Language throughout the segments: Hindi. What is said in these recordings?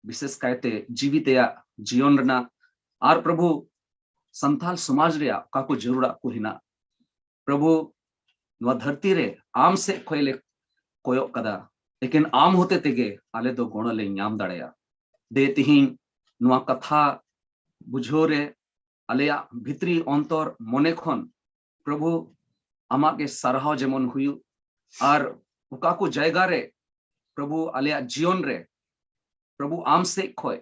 विशेष कायते जीवितया जीवन रना और प्रभु संथाल समाज रे का को जरूरा को हिना प्रभु नवा धरती रे आम से खोले कोयो कदा लेकिन आम होते तेगे आले दो गुण ले नाम दाड़ेया दे तिहिं नवा कथा बुझोरे आलेया भित्री अंतर मने खन प्रभु आमा के सारहाव जेमन हुयु और उका को जायगा रे प्रभु आलेया जीवन रे प्रभु आम से खोय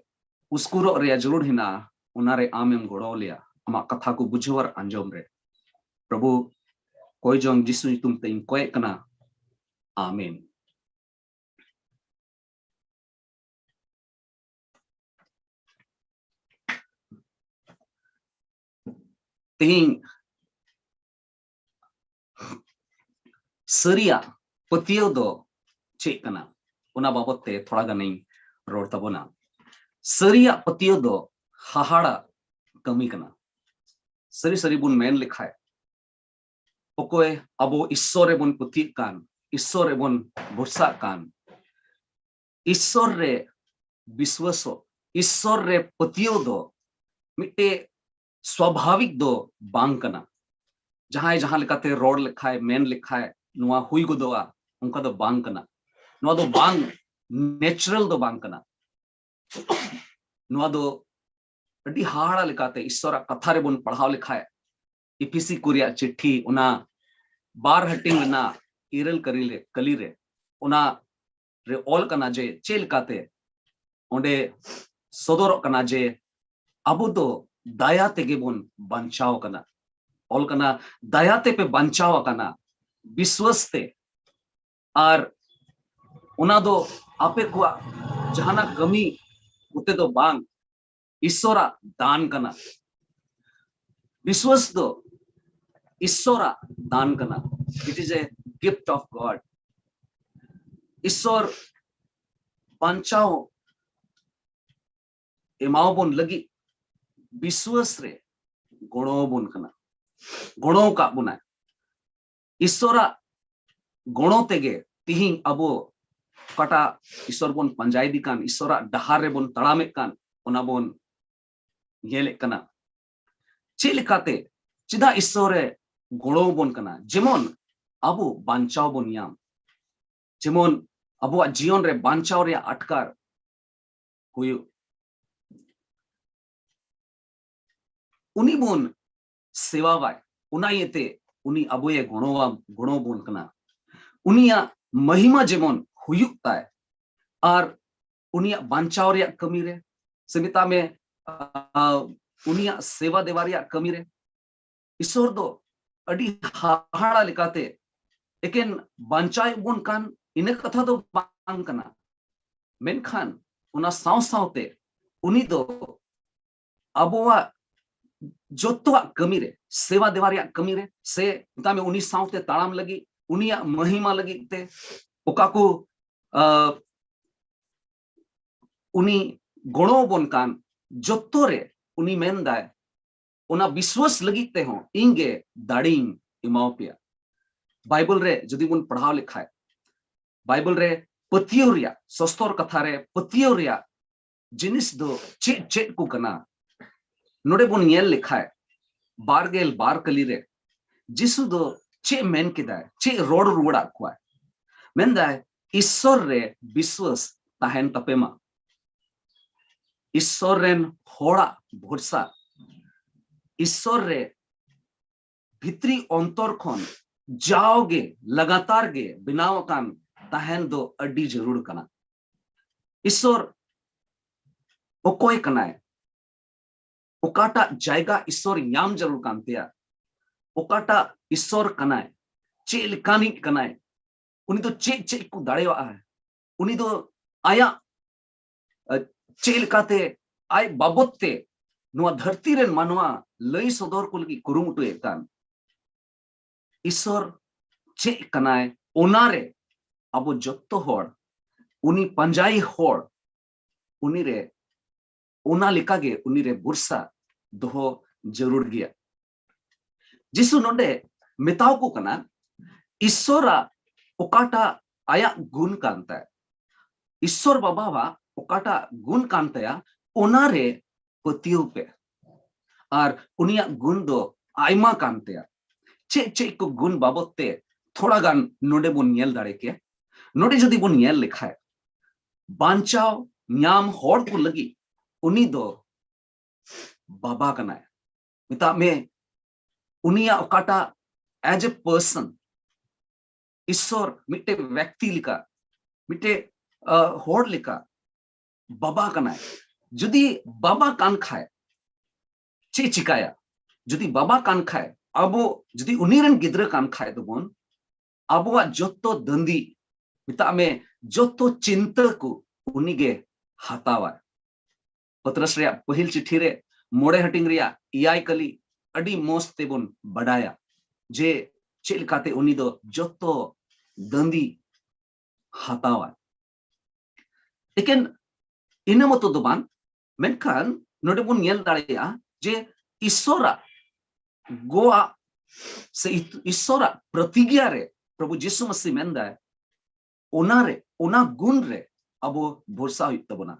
उसकुरो रे जरूर हिना उनारे आमेम गोड़ो लिया आमा कथा को बुझवर अंजोम रे प्रभु कोई जोंग जिसु तुम तेम कोय कना आमीन। तेहिं सरिया पतियो दो चेक कना उना बाबत ते थोड़ा गानी रोड तबोना सरिया पतियो दो हाहाड़ा कमी कना सरी सरी बुन मेन लिखा है ओकोए अबो ईश्वरे बुन पति कान ईश्वरे बुन भरसा कान ईश्वर रे विश्वासो ईश्वर रे पतियो दो मिटे स्वाभाविक दो बांग कना जहां जहां लिखाते रोड लिखा है मेन लिखा है नुआ हुई गुदोआ उनका दो बांग कना नुआ दो बांग नेचुरल दो बांग कना नुआ दो अडी हाड़ा लिखाते ईश्वर कथा रे बुन पढ़ाव लिखा है इफिसी कुरिया चिट्ठी उना बार हटिंग ना इरल करीले कलीरे उना रे ऑल कना जे चेल काते ओंडे सदर कना जे अबो दो दया तेगे बुन बंचाव कना ऑल कना दया ते पे बंचाव कना विश्वास ते और उना दो आपे को जहाना कमी उते दो बांग ईश्वरा दान कना विश्वास दो ईश्वरा दान कना it is a gift of God ईश्वर बंचाओ एमाओ बोन लगी विश्वास रे गुणो बोन कना गुणो का बुना ईश्वरा गुणो तेगे तिहिं अबो कटा ईश्वर बोन पंजाई दी कान ईश्वरा डहार रे बोन तड़ामे कान उना बोन येले कना चिलिकाते चिदा ईश्वरे गुणो बोन कना जेमन अबो बांचाव बोन याम जेमन अबो जीवन रे बांचाव रे अटकार हुयु उनी बोन सेवा वाय उना येते उनी अबो ये गुणो बोन कना उनिया महिमा जेमन हुयुक्ता है और उनिया बांचाव रे कमी रे समिता में उनिया सेवा देवारिया कमी रे ईश्वर दो अडी हाहाड़ा लिखाते लेकिन बांचाय बुन कान इने कथा दो बांग कना मेनखान उना साव सावते उनी दो अबोवा जोतवा कमी रे सेवा देवारिया कमी रे से ता में उनी सावते ताड़ाम लगी उनिया महिमा लगी ते ओकाको उनी गुणो बोन कान जोतोरे उनी मेनदाय उना विश्वास लगी ते हो इंगे दाड़िंग इमाओपिया बाइबल रे जदि बुन पढ़ाव लिखा है बाइबल रे पतियोरिया सस्तोर कथा रे पतियोरिया जिनिस दो चेट चेट को कना नोडे बुन येल लिखा है बारगेल बार कली रे जिसु दो चे मेन किदाय चे रोड रुड़ा कुआ मेनदाय ईश्वर रे विश्वास ताहेन तपेमा ईश्वर रेन होड़ा भरसा ईश्वर रे भित्री अंतर खन जाओगे लगातार गे बिनाव कान ताहेन दो अड्डी जरूर कना ईश्वर ओकोय कनाय ओकाटा जायगा ईश्वर याम जरूर कानतिया ओकाटा ईश्वर कनाय चेल कानी कनाय उनी तो चे को दाड़ेवा है उनी तो आया चेल काते आय बाबते नुआ धरती रेन मानवा लई सदर को लगी कुरुमुटु एकान ईश्वर चे कनाय ओनारे अबो जत्तो होड़ उनी पंजाई होड़ उनी रे ओना लिकागे उनी रे बुरसा दोहो जरूर गया जिसु नोडे मिताव को कना ईश्वरा ओकाटा आया गुण कांता है ईश्वर बाबा वा ओकाटा गुण कान तया ओनारे पतियो पे और उनिया गुण दो आयमा कान तया चे चे को गुण बाबत ते थोड़ा गान नोडे बुन नेल दाड़े के नोडे जदि बुन नेल लेखाय बांचाव न्याम होड़ को लगी उनी दो बाबा कनाय मिता में उनिया ओकाटा एज ए पर्सन ईश्वर मिटे व्यक्ति लिका मिटे होड़ लिका बाबा कनाय जदि बाबा कान खाए चे चिकाया जदि बाबा कान खाए अब जदि उनीरन गिद्र कान खाए तो बोन अब जोतो दंदी मिता में जोतो चिंता को उनीगे हतावा पत्रस रे पहिल चिट्ठी रे मोड़े हटिंग रिया इयाय कली अडी मोस तेबुन बडाया जे चेलकाते उनी दो जोतो दंदी हतावा लेकिन इन मतो दो बान मेनखान नोडे बुन नेल दाड़ेया जे ईश्वरा गोआ से ईश्वरा प्रतिज्ञा रे प्रभु यीशु मसीह मेंदा ओनारे ओना गुण रे अब भरोसा हुई तबना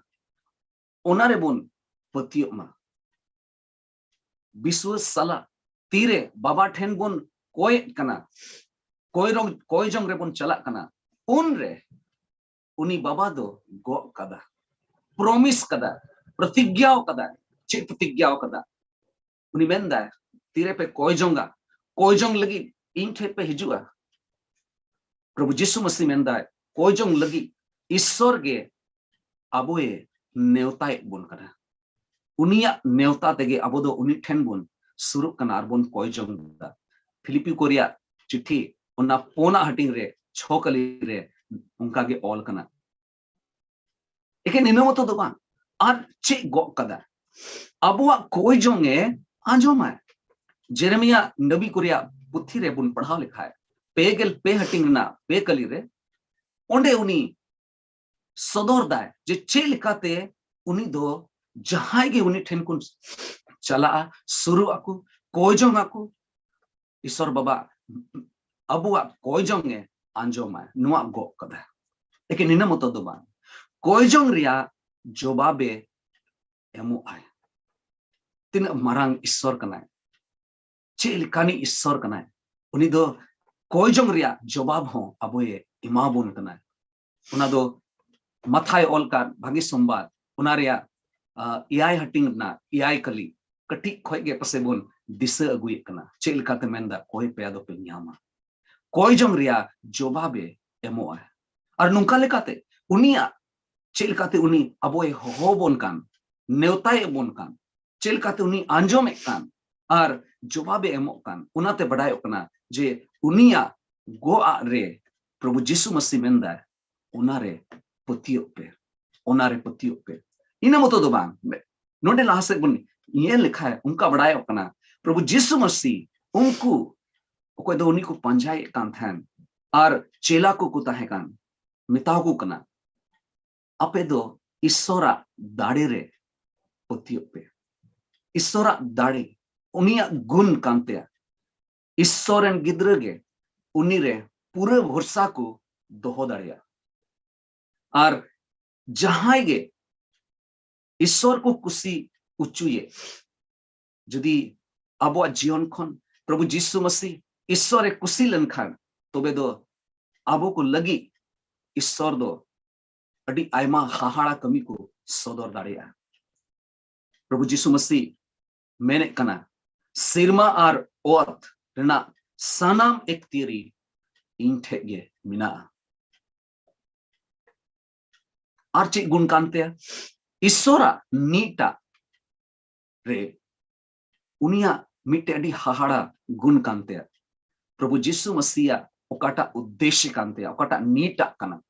ओनारे बुन पतियो मा विश्व सला तीरे बाबा ठेन बुन कोय कना कोय जंग रे बुन चला कना उन रे उनी बाबा दो गो कदा प्रॉमिस कदा प्रतिज्ञाओ कदा चे प्रतिज्ञाओ कदा उनी मेंदा तीरे पे कोय जंग लगी इन ठे पे हिजुआ प्रभु यीशु मसीह मेंदा कोय जंग लगी ईश्वर गे अबोए नेवताय बुन कना उनिया नेवता तेगे अबो दो उनी ठेन बुन सुरु कना आर बुन कोय जंग दा फिलिपी कोरिया चिट्ठी उना पोना हटिंग रे छोकली रे उनका गे ऑल कना एके निनो मतो दो बान आर चे गो कदा अबुआ कोई जोंगे आंजोमा जेरेमिया नबी कोरिया पुथी रे बुन पढ़ाव लिखाय पेगल पे हटिंग ना पे कली रे ओंडे उनी सदर दाय जे चे लिखाते उनी दो जहां गे उनी ठेन कुन चला सुरु आकु कोई जोंग आकु ईश्वर बाबा अबुआ कोई जोंगे आंजोमा नुआ गो कदा लेकिन निना मतो दो बान कोई जोंग रिया जोबाबे एमु आय तीन मारांग ईश्वर कनाय चे लिकानी ईश्वर कनाय उनी दो कोई जोंग रिया जवाब हो अबोए इमाबुन कनाय उना दो मथाय ऑल का भागी संवाद उना रिया इयाय हटिंग ना इयाय कली कटी खोय गे पसे बुन दिशा अगुय कना चे लिकाते मेंदा कोई पे दो पे न्यामा कोई जोंग रिया जवाबे एमो आय और नुंका लेकाते उनिया चे लिकाते उनी अबोए हो बोन कान नेवताय बोन कान चे लिकाते उनी आंजोम कान और जवाबे एमो कान उनाते बडाय कना जे उनिया गोआ रे प्रभु यीशु मसीह मेंदा उनारे पतियो पे इना मतो दो बांग नोडे लासे बुन ये लिखा है उनका बडाय कना प्रभु यीशु मसीह उनको ओको दो उनी को पंजाय कान थैन और चेला को कुता है कान मिताओ को कना अपे दो ईश्वरा दाड़े रे पतियो पे ईश्वरा दाड़े उनिया गुण कांते ईश्वरन गिद्रगे उनी रे पूरे भरोसा को दोहो दाड़िया और जहां गे ईश्वर को कुसी उचुए जदि अबो जीवन खन प्रभु यीशु मसीह ईश्वर कुसी लनखान तबे दो अबो को लगी ईश्वर दो अडी आयमा हाहाड़ा कमी को सदर दाड़िया प्रभु यीशु मसीह मेने कना सिरमा और ओत रेना सानाम एक तीरी इन ठेगे मिना आर चे गुण कांते ईश्वरा नीटा रे उनिया मिटे अडी हाहाड़ा गुण कांते प्रभु यीशु मसीह ओकाटा उद्देश्य कांते ओकाटा नीटा कना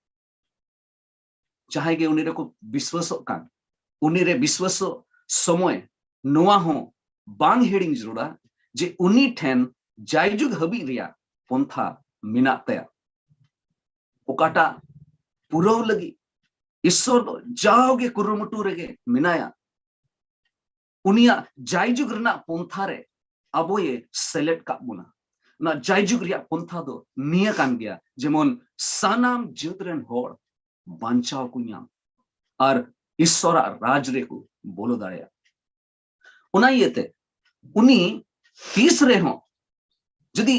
चाहे गे उनी रे को विश्वास कान उनी रे विश्वास समय नोआ हो बांग हेडिंग जरूरा जे उनी ठेन जायजुग हबी रिया पंथा मिना तया ओकाटा पुरव लगी ईश्वर दो जाओगे कुरुमुटु रेगे मिनाया उनिया जायजुग रना पंथा रे अबो ये सेलेक्ट का बुना ना जायजुग रिया पंथा दो निया कान गया जेमन सानाम जुतरेन होड़ बांचाव को न्याम और ईश्वर राज रे को बोलो दाड़िया उना इयते उनी तीस रे हो जदी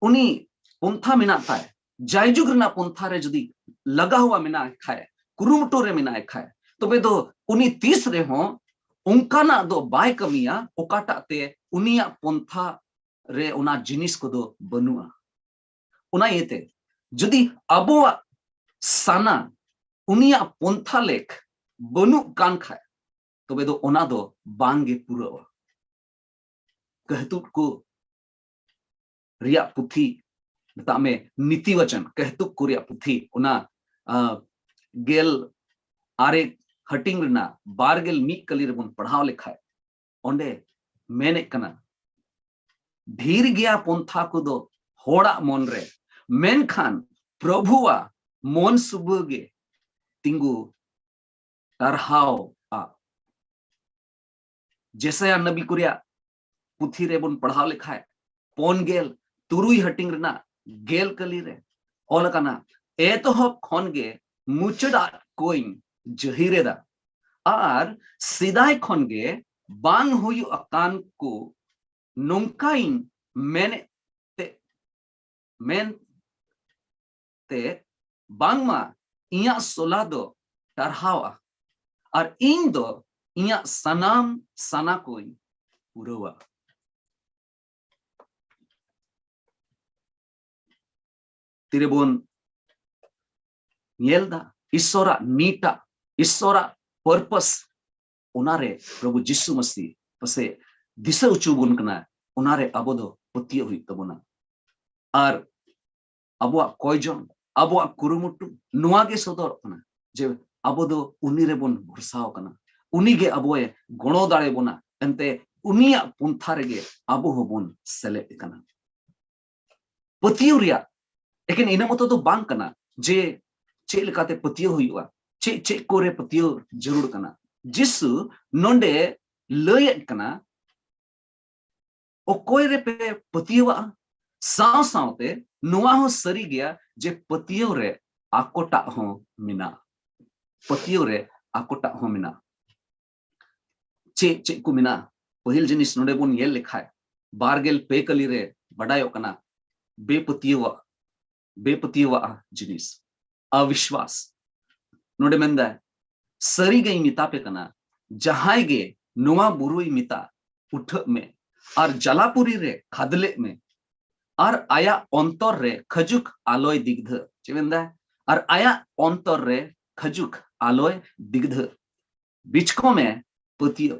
उनी पंथा मिना खाए जायजुग रना पंथा रे जदी लगा हुआ मिना खाए कुरुमटो रे मिना खाए तबे दो उनी तीस रे हो उनकाना दो बाय कमिया ओकाटा ते उनिया पंथा रे उना जिनिस को दो बनुआ उना इयते जदी अबोआ साना उनिया पंथा लेख बनु कान खाए तबे दो ओना दो बांगे पुरावा कहतुक को रिया पुथी बता में नीति वचन कहतुक को रिया पुथी ओना गेल आरे हटिंग रना बारगेल मी कली रे बन पढ़ाव लेखाय ओंडे मेने कना धीर गया पंथा को दो होड़ा मन रे मेन खान प्रभुआ मन सुबगे तिंगु तरहाव आ जैसे नबी कुरिया पुथी रे बन पढ़ाव लेखाय पोन गेल तुरुई हटिंग रना गेल कली रे ओल कना एतोहब खन गे मुचड़ा कोइन जहिरेदा आर सिदाय खन गे बांग हुयु अकान को नोंकाइन मेने ते बांगमा इया सोला दो तरहावा और इन दो इया सनाम सना कोई पुरवा तिरेबोन येलदा ईश्वरा नीटा ईश्वरा पर्पस उनारे प्रभु जिसु मसीह पसे दिशा उचुबुन कना उनारे अबोदो पतियो हुई तबोना और अबुआ कोयजन अबुआ कुरुमुटु नुआगे सदर कना जे अबोदो उनीरे बोन भरसाव कना उनीगे अबोए गणो दाड़े बोना एंते उनिया पुंथा रेगे अबो होबोन सेले कना पतियो रिया लेकिन इन मतो तो बांग कना जे चे लेकाते पतियो हुईवा चे चे कोरे पतियो जरूर कना जिसु नोंडे लयत कना ओ कोई रे पे पतियोवा साव सावते नुआ हो सरी गया जे पतियो रे आकोटा हो मिना पतियो रे आकोटा हो मिना चे चे को मिना पहिल जिनिस नोंडे बोन येल लिखाय बारगेल पे कली रे बडायो कना बेपतियोवा जिनिस अविश्वास नोडे मेंदा सरी गई मिता पे कना जहाय गे नुआ बुरुई मिता उठ में और जलापुरी रे खादले में और आया अंतर रे खजुक आलोय दिग्ध चेवेंदा और आया अंतर रे खजुक आलोय दिग्ध बिचको में पतियो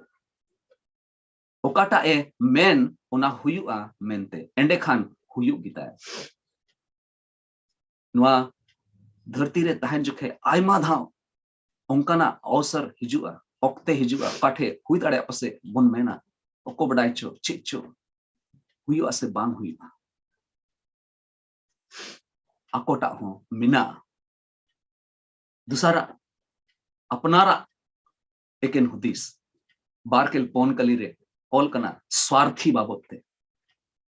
ओकाटा ए मेन ओना हुयुआ मेनते एंडे खान हुयु गिता नुआ धरती रे तहन जुखे आयमा धाव ओंकाना अवसर हिजुआ ओक्ते हिजुआ काठे हुई दाड़े पसे बन मेना ओको बडाय चो चिचो हुयुआ से बांग हुयुआ आकोटा हो मिना दूसरा अपनारा एकेन हुदिस बारकेल पोन कली रे ऑल कना स्वार्थी बाबते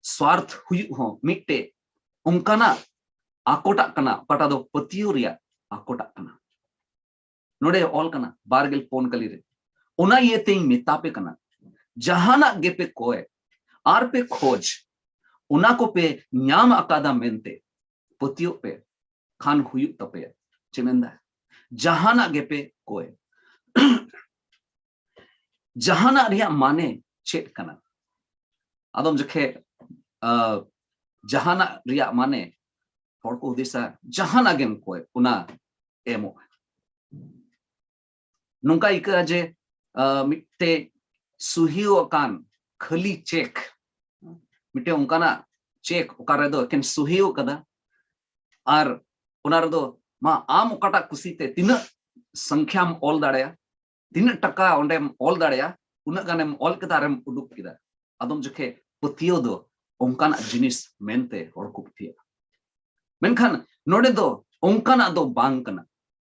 स्वार्थ हुयु हो मिट्टे ओंकाना आकोटा कना पटा दो पतियो रिया आकोटा कना नोडे ऑल कना बारगेल पोन कली रे ओना ये तेई मितापे कना जहाना गेपे कोए आर पे खोज ओना को पे न्याम अकादा मेनते पतियो पे खान हुयु तपे चेमेंदा जहाना गेपे कोए जहाना रिया माने चेट कना आदम जखे जहाना रिया माने हर को दिशा जहाना गेम कोए उना एमो नुंका इका जे मिट्टे सुहियो कान खली चेक मिट्टे उनकाना चेक ओकारे दो केन सुहियो कदा आर उनार दो मा आम ओकाटा कुसीते तिना संख्याम ऑल दाड़या तिना टका ओंडेम ऑल दाड़या उना गानेम ऑल कदारेम उडुक किदा आदम जखे पतियो दो ओंकाना जिनिस मेनते हर को पतिया मेनखान नोडे दो ओंकाना दो बांग कना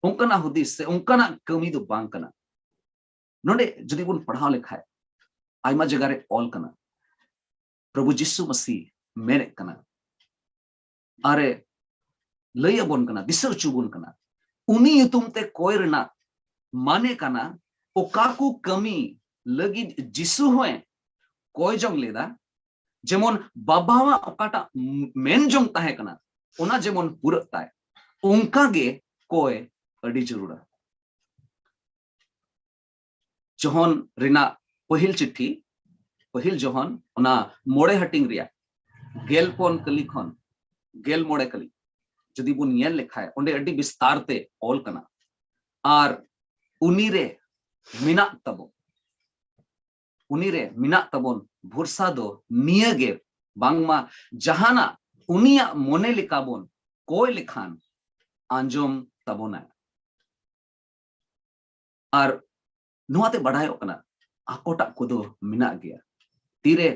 ओंकाना हुदिस से ओंकाना कमी दो बांग कना नोडे जदी बुन पढ़ाव लेखाय आयमा जगह रे ऑल कना प्रभु जिसु मसीह मेने कना अरे लय बोन कना दिसर चुबुन कना उनी युतुम ते कोय रना माने कना ओकाकू कमी लगी जिसु होए कोई जोंग लेदा जेमन बाबावा ओकाटा मेन जोंग ताहे कना ओना जेमन पूरा ताय उनका गे कोई अड़ी जरूरा जोहन रिना पहिल चिट्ठी पहिल जोहन ओना मोड़े हटिंग रिया गेलपोन कली खन गेल मोड़े कली जदि बुन येल लेखाय ओंडे अड़ी विस्तार ते ऑल कना आर उनीरे मिना तबो उनीरे मिना तबोन भरसा दो नियगे बांगमा जहाना उनिया मोने लिकाबोन कोई लिखान आंजोम तबोना आर नुआते बढ़ायो कना आकोटा कुदो मिना गया तीरे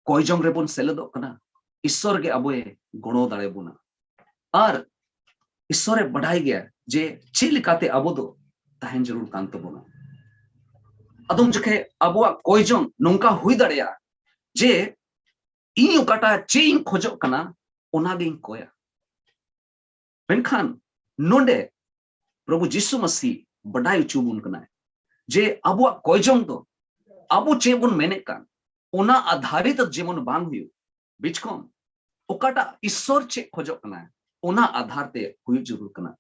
कोई जोंग रेबोन सेलेदो कना ईश्वर के अबोए गुणो दाड़े बुना आर ईश्वरे बढ़ाई गया जे चिलिकाते अबो दो ताहेन जरूर कान तबोना अदम जखे अबुआ कोई जोंग नोंका हुई दड़ेया जे इन ओकाटा चेइन खोजो कना ओना गेइन कोया मेनखान नोंडे प्रभु यीशु मसीह बढ़ाई चुबुन कना जे अबुआ कोई जोंग दो अबु चेबुन मेने कान ओना आधारित जेमन बांग हुई बिचकोम ओकाटा ईश्वर चे खोजो कना ओना आधार ते हुई जरूर कना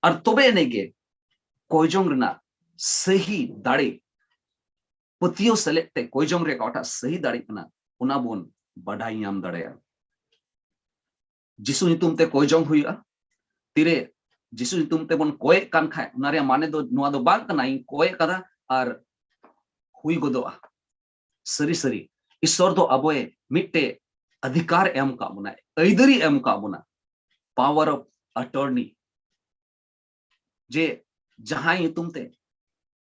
और तोबे नेगे कोई जोंग रना सही दाड़ी पतियो सेलेक्टे कोई जोंग रे काटा सही दाड़ी कना ओना बोन बढ़ाई नाम दाड़ेया जिसु नितुम ते कोई जोंग हुईआ तीरे जिसु नितुम ते बोन कोय कान खाय उनारे माने दो नुआ दो बाग कना इन कोय कदा और हुई गोदोआ सरी सरी ईश्वर दो अबोए मिट्टे अधिकार एम का बुना ऐदरी एम का बुना पावर ऑफ अटॉर्नी जे जहां तुम ते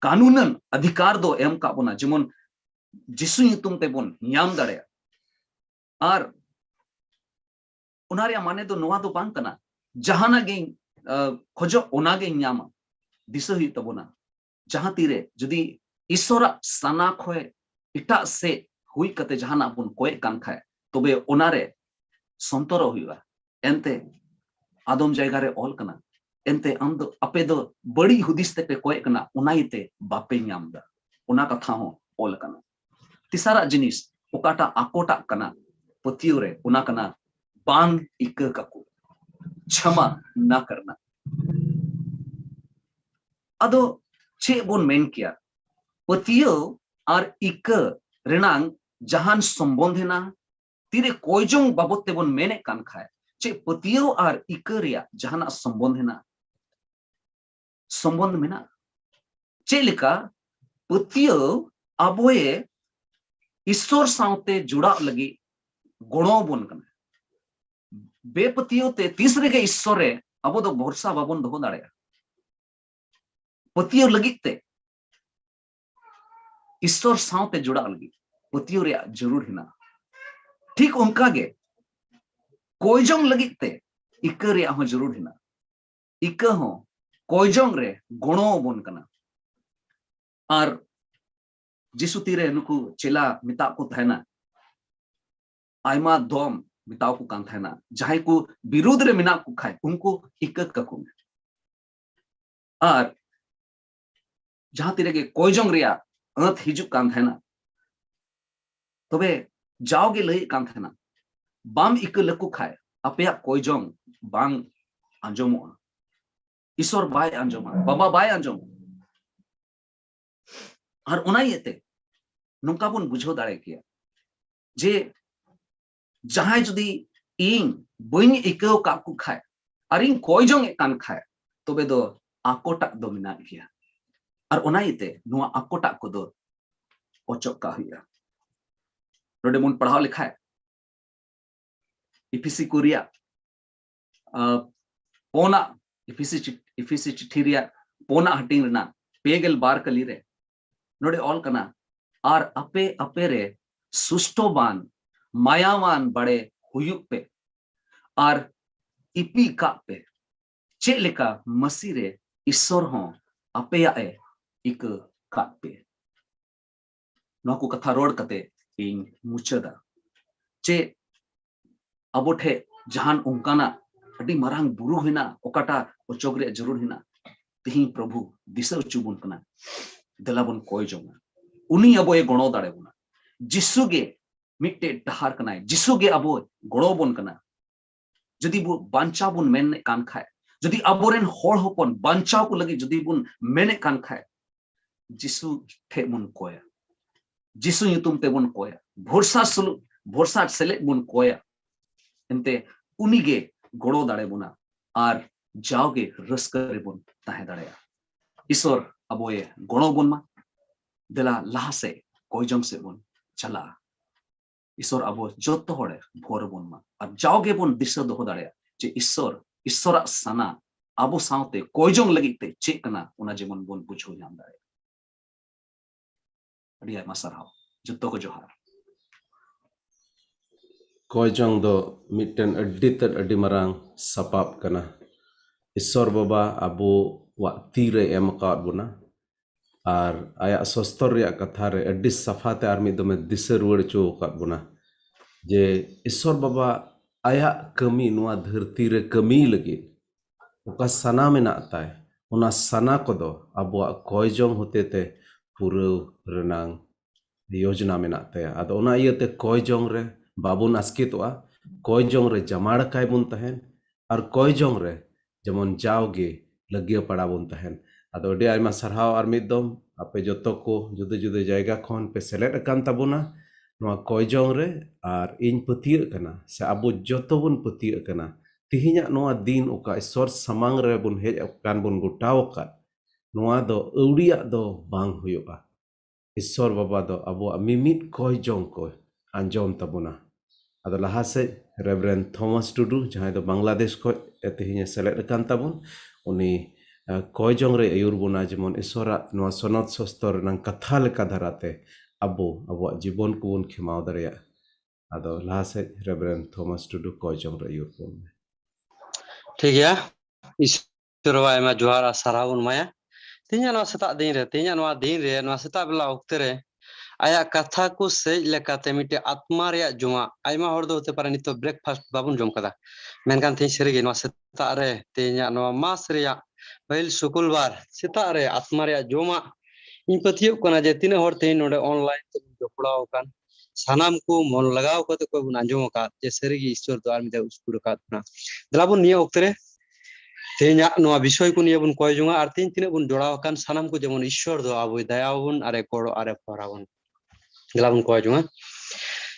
कानूनन अधिकार दो एम का बुना जेमन जिसु तुम ते बोन न्याम दाड़े और उनारे माने दो नुआ दो बांग कना जहाना गे खोजो ओना गे न्यामा दिस हुई तबोना जहां तीरे जदी ईश्वरा सना खोए इटा से हुई कते जहाना बुन कोय कान खाए तबे ओनारे संतर हुईवा एनते आदम जायगा रे ऑल कना एनते आम दो अपे दो बड़ी हुदिस ते पे कोय कना उनाइते बापे न्यामदा ओना कथा हो ऑल कना तिसारा जिनिस ओकाटा आकोटा कना पतियो रे ओना कना बांग इक काकू क्षमा ना करना अदो चे बोन मेन किया पतियो और इक रेनांग जहान संबंध हेना तीरे कोयजोंग बाबत ते बोन मेने कान खाए चे पतियो और इक रिया जहाना संबंध हेना संबंध मेना चे लिका पतियो अबोए ईश्वर साउते जुड़ा लगी गुणो बोन कना बेपतियो ते तीसरे के ईश्वर रे अबो दो भरोसा बाबन दो दाड़े पतियो लगी ते ईश्वर साउते जुड़ा लगी पतियो रे जरूर हिना ठीक उनका गे कोयजोंग लगी ते इक रे हो जरूर हिना इक हो कोयजोंग रे गुणो बोन कना और जिसु तीरे नुकु चेला मिता को थाना आयमा दोम मिताओ को कान थाना जहां को विरोध रे मिना को खाए उनको इक ककु और जहां तीरे के कोयजोंग रिया अंत हिजु कान थाना तबे जाओगे लई कान थाना बाम इक लकु खाए अपया कोयजोंग बांग आंजोमो ईश्वर बाय आंजोमा बाबा बाय आंजोम और उनाइते नुका बुन बुझो दाड़े किया जे जहां जदी इन बइन इको काकु खाए और इन कोयजोंग कान खाए तबे दो आकोटा दो मिना गया और उनाइते नुआ आकोटा को दो ओचोक का हुआ नोडे मुन पढ़ाव लिखा है इफिसी कुरिया पोना इफिसी चिठिरिया पोना हटिंग रना पेगल बार कली रे नोडे ऑल कना और अपे अपे रे सुष्टोबान मायावान बड़े हुयुक पे और इपी का पे चे लेका मसी रे ईश्वर हो अपे आए इक का पे नको कथा रोड कते इन मुचदा चे अबोठे जहान उनकाना अडी मरांग बुरु हिना ओकाटा ओचोगरे जरूर हिना तिही प्रभु दिशा उच्चु बुन कना दला बुन कोय जोंगा उनी अबोय गणो दाड़े बुना जिसु गे मिट्टे डहार कनाय जिसु गे अबोय गणो बुन कना जदि बु बांचा बुन मेन कान खाय जदि अबोरेन होड़ होपन बांचा को लगी जदि बुन मेने कान खाय जिसु ठे बुन कोया जिसु युतुम ते बुन कोया भरसा सेले बुन कोया एंते उनी गे गड़ो दाड़े बुना आर जाओगे रस्कर बुन ताहे दाड़ेया ईश्वर अबोये गणो बुन मा देला लाहा से कोयजम से बुन चला ईश्वर अबो जोत्तो होड़े भोर बुन मा और जाओगे बुन दिशा दोहो दाड़ेया जे ईश्वरा साना अबो सावते कोयजम लगिते चेक कना उना जेमन बुन बुझो नाम दाड़े अड़ी आयमा सारहाव जोत्तो को जोहार कोयजोंग दो मिट्टन अड्डी मरांग सपाप कना ईश्वर बाबा अबो वा तीरे एम काट बुना और आया सस्तर रे कथा रे अड्डी सफाते आर मिद में दिशा रुवाड़ चो काट बुना जे ईश्वर बाबा आया कमी नुआ धरती रे कमी लगी उका सना में नाताय उना सना को दो अबो कोयजोंग होते ते पूरा रनांग योजना में नाते आदो उना इयते कोयजोंग रे बाबुन आस्कितोआ कोयजोंग रे जमाड़ काय बुन तहन और कोयजोंग रे जेमन जाओगे लगिया पड़ा बुन तहन आदो अडी आयमा सरहाव आर मिदम आपे जतो को जुदे जुदे जायगा खन पे सेलेक्ट कान ताबुना नोआ कोयजोंग रे और इन पतिय कना से अबो जतो बुन पतिय कना तिहिnya नोआ दिन ओका ईश्वर समांग रे बुन हेज कान बुन गुटाव का नोआ दो अउड़िया दो बांग हुयुआ ईश्वर बाबा दो अबो मिमिट कोयजोंग को आंजोम ताबुना आदो लहा से रेवरेंड थॉमस टुडू जहां दो बांग्लादेश को तिहिnya सेलेक्ट कान ताबुन उनी कोयजोंग रे अयुर बुना जेमन ईश्वरा नोआ सनद सस्तर नंग कथा लेका धराते अबो जीवन को बुन खिमाव दरेया आदो लहा से रेवरेंड थॉमस टुडू कोयजोंग रे अयुर बुन ठीक है ईश्वर आयमा जोहार साराउन माया तिहिnya नोआ सेता दिन रे नोआ सेता बेला ओक्ते रे आया कथा को सेज लेकाते मिटे आत्मा रे जुमा आयमा हर दो होते पारे नितो ब्रेकफास्ट बाबुन जम कदा मेनकान थी सेरेगे नोआ सेता रे तिहिnya नोआ मास रे पहिल शुक्रवार सेता रे आत्मा रे जुमा इन पथियो कना जे तीन हर तेन नोडे ऑनलाइन ते जोपड़ाव कान सानाम को मन लगाव कते को बुन आंजम का जे सेरेगे ईश्वर द्वार मिते उसपुर का ना दलाबुन निया ओक्तरे ते냐 नोआ विषय को निया बुन कोयजुंगा आर तीन तिने बुन जोड़ाव कान सानाम को जेमन ईश्वर दो आबो दयाबुन आरे कोड़ो आरे पराबुन दलाबुन कोयजुंगा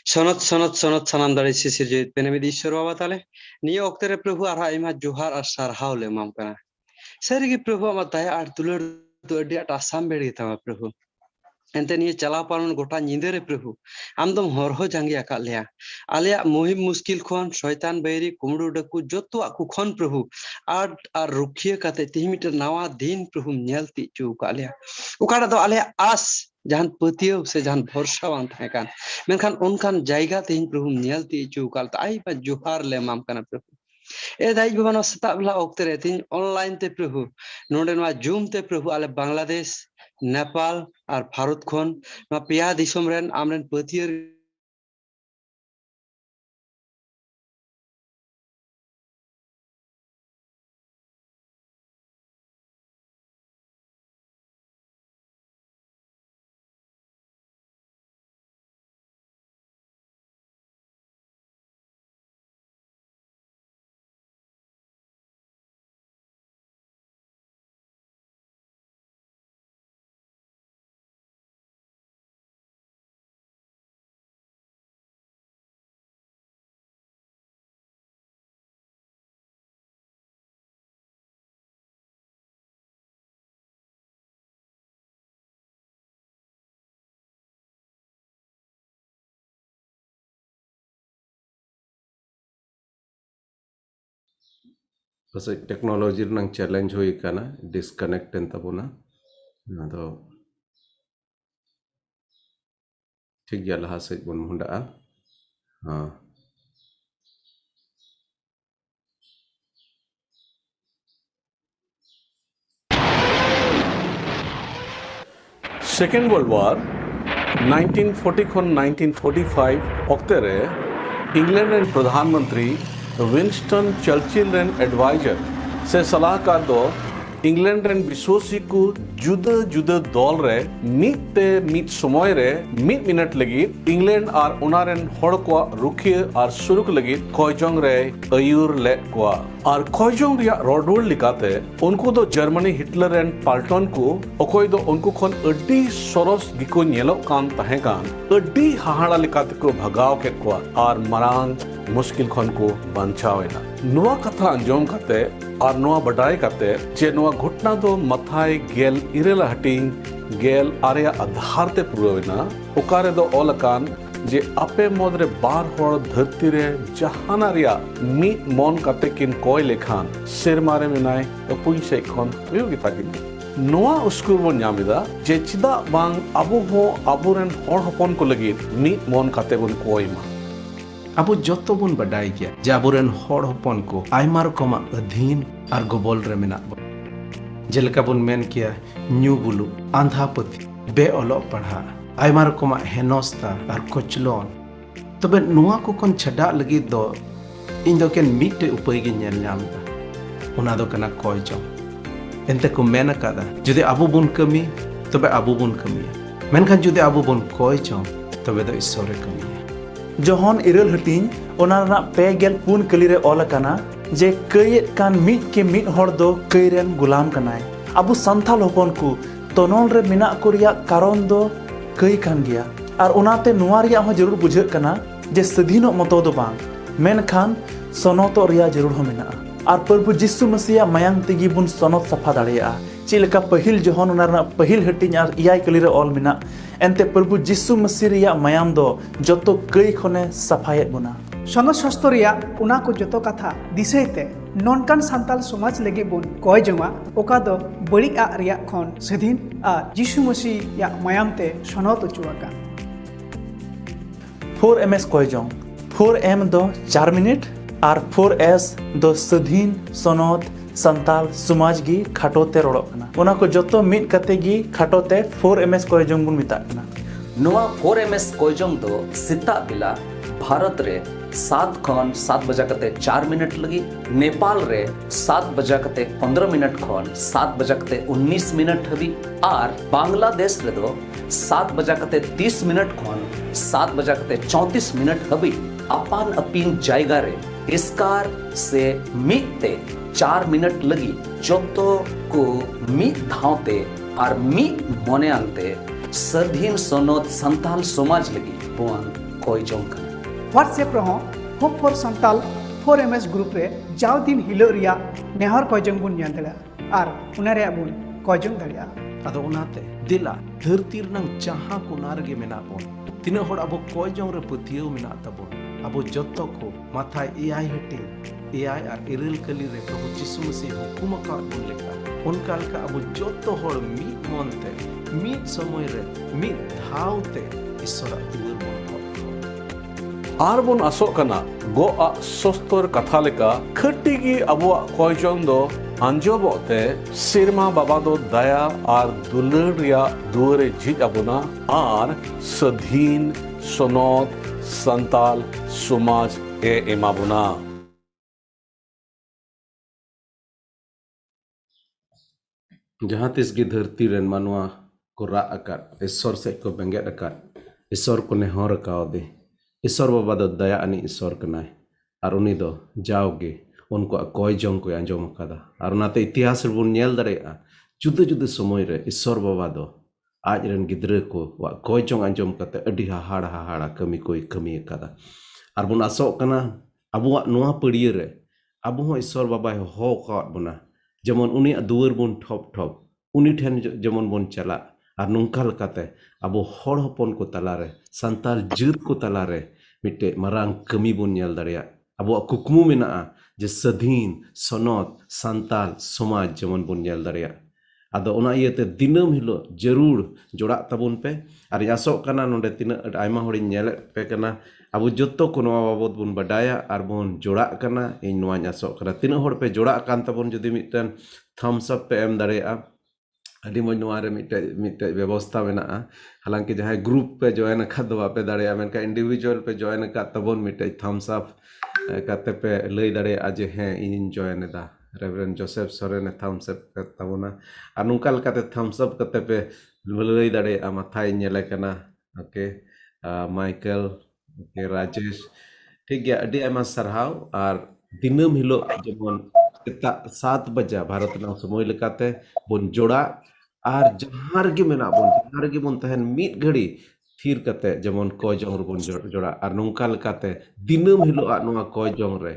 सनत सनम दाड़े सिसिर जे पेनेमिद ईश्वर बाबा ताले निया ओक्तरे प्रभु आर आयमा जोहार आर सारहाव ले माम कना सेरेगे प्रभु आमा दया आर दुलर तो अड्डी आट आसाम बेड़ी तमा प्रभु एंते निये चला पालन गोटा निंदे रे प्रभु आमदम हरहो जांगी आका लिया आलिया मोहिम मुश्किल खन शैतान बैरी कुमड़ू डकु जतो आकु खन प्रभु आर रुखिया काते तिहिमिटर नावा दिन प्रभु नेलती चु का लिया उकाड़ा दो आलिया आस जहान पतियो से जहान भरोसा वान थाय कान मेनखान उनखान जायगा तिहिन प्रभु नेलती चु काल ताई बा जोहार ले माम काना प्रभु ए दाई बाबा सेता बेला ओक्ते रे तिन ऑनलाइन ते प्रभु नोडे नोआ जूम ते प्रभु आले बांग्लादेश नेपाल और भारत खन पेया दिसम rain आमरेन पथियर pasal teknologi nang challenge hui kana disconnect en tabuna ado ठीक गया लहा से बन मुंडा हाँ सेकेंड वर्ल्ड वार 1940 खन 1945 ऑक्टे रे इंग्लैंड एंड प्रधानमंत्री विंस्टन चर्चिल रेन एडवाइजर से सलाहकार दो इंग्लैंड रेन विश्वासी को जुदा जुदा दल रे मिट समय रे मिनट लगी इंग्लैंड और उनारेन हड़ को रुखिया और सुरुक लगी कयजोंग रे अयूर ले को और कयजोंग रिया रोडवल लिकाते उनको दो जर्मनी हिटलर एंड पाल्टन को अकोय दो उनको खन अड्डी सरस गिको नेलो कान तहे कान अड्डी हाहाड़ा लिकाते को भगाव के को और मरांग मुश्किल खन को बंचावेना नुआ कथा अंजोम कते और नुआ बडाई कते जे नुआ घटना दो मथाय गेल इरेला हटिंग गेल आर्या आधार ते पुरवेना ओकारे दो ओलकान जे आपे मोदरे बार होड़ धरती रे जहाना रिया मी मन कते किन कोय लेखान सेरमारे मेनाय अपुई से खन उपयोगिता किन नोआ उसकुर बन नामिदा जे चिदा बांग अबो हो अबोरेन होड़ हपन को लगी मी मन कते बन कोयमा अब जो बन बडाई गया जे आबोरेन होड़ हपन को आयमा रकमा अधीन और गबल रे मेना जेलका बन मेन किया न्यू बुलु आंधापति बेअलो पढ़ा आयमा रकमा हेनोस्ता और कोचलोन तबे नुआ को कोन छडा लगी दो इन दो केन मिटे उपाय गे नेल नाम दा उना दो कना कयजों एंते को मेन कादा जुदि आबो बन कमी तबे आबो बन कमी मेनखान जुदि आबो बन कयजों तबे दो ईश्वरे कमी जोहन इरल हटिंग ओना पे गेल पुन कली रे ऑल कना जे कई कान मिट के मिट हड़ दो कई रेन गुलाम कनाय अबु संथाल होपन को तोनल रे मिना को रिया कारण दो कई कान गया और ओनाते नुआ रिया हो जरूर बुझे कना जे सधीनो मतो दो बांग मेनखान सनतो रिया जरूर हो मिना और प्रभु जिसु मसीहा मायांग तिगी बुन सनत सफा दाड़िया चिलका पहिल जोहन ओना पहिल हटिंग और इयाय कली रे ऑल मिना एंते प्रभु जिसु मसीह रिया मायाम दो जतो कई खने सफायत बना सनद शास्त्र रिया उना को जतो कथा दिसेते ननकान सांताल समाज लगे बुन कय जमा ओका दो बड़ी आ रिया खन सधीन आ जिसु मसीह या मायाम ते सनत उचुआका 4ms कय जंग 4m दो 4 मिनट और 4s दो सधीन सनद संताल समाज गी खाटोते रोड़ोकना उना को जतो मिट कते गी खाटोते 4ms कयजोंग बुन मिताकना नोआ 4ms कयजोंग दो सीता बिला भारत रे 7 खन 7 बजा कते 4 मिनट लगी नेपाल रे 7 बजा कते 15 मिनट खन 7 बजा कते 19 मिनट हबी और बांग्लादेश रे दो 7 बजा कते 30 मिनट खन 7 बजा कते 34 मिनट हबी अपान अपिन जायगा रे इसकार से मिटते 4 मिनट लगी जोतो को मी धावते और मी मने आनते सधीन सनद संताल समाज लगी बुआन कयजोंग कना व्हाट्सएप रहो hope for Santal 4ms group रे जाव दिन हिलो रिया नेहर कयजोंग बुन नेल दड़ा और उना रे बुन कयजोंग दड़ा अदो उनाते दिला धरती रनंग जहां को नारगे मेना बोन तिना होड़ अबो कयजोंग रे पथियो मेना तबो अबो जत्तो को माथा एआई हटे एआई और इरल कली रे प्रभु जिसु मसीह हुकुम का बोन लेका उनका लका अबो जत्तो होड़ मी मनते मी समय रे मी धावते ईश्वर दुर बोन आर बोन आसो कना गो आ सस्तर कथा लेका खट्टी अबो कयजोंग दो अंजोबोते सिरमा बाबा दो दया और दुलर रिया दुरे झिज अबोना और सधीन सनद संताल समाज ए एमाबुना जहाँ तिस की धरती रेन मानवा को रा अकात ईश्वर से को बेंगेट अकात ईश्वर को नेहर अकाव दे ईश्वर बाबा दो दया अनि ईश्वर कनाय और उनी दो जाओगे उनको कयजोंग को आंजोम अकादा और उनाते इतिहास रे बुन नेल दाड़ेया जुदा जुदा समय रे ईश्वर बाबा दो आज रेन गिद्रे को वा कयजोंग आंजोम कते अडी हाहाड़ा कमी कोई कमी अकादा और बुन आसो कना अबुआ नुआ पड़िए रे अबु हो ईश्वर बाबा हो काट बुना जेमन उनी दुआर बुन ठप ठप उनी ठेन जेमन बुन चला और नोंका लकाते अबो हड़ हपन को तलारे संताल जात को तलारे मिटे मारांग कमी बुन नेल दाड़ेया अबो कुकमु मेना जे सधीन सनद संताल समाज जेमन बुन नेल दाड़ेया आदो ओना इयते दिनम हिलो जरूर जोड़ा तबुन पे और यासो कना नोंडे तिना आयमा हड़ी नेले पे कना अबो जत्तो को नोआ बाबत बुन बडाया और बुन जोड़ा कना इन नोआ यासो कना तिना हड़ पे जोड़ा कान तबुन जदि मिटन थम्स अप पे एम दाड़ेया अभी मज नोआरे मिटे व्यवस्था मेना हालांकि जहाँ ग्रुप पे जॉइन अखा दो बापे दाड़ेया मेनका इंडिविजुअल पे जॉइन अखा तबन मिटे थम्स अप काते पे लई दाड़ेया जे हें इन जॉइन दा Reverend Joseph Soren e thumbs up katabona ar nungka lekate thumbs up kate pe lei dare amathai nyele kana oke Michael oke Rajesh ठीक गया अडी आयमा सरहाव और दिनम हिलो जेमन सेता 7 बजे भारत ना समय लेकाते बन जोड़ा और जहार गे मेना बन तहन मिट घड़ी थीर कते जेमन कय जंग रे बन जोड़ा और नोंका लेकाते दिनम हिलो आ नोआ कय जंग रे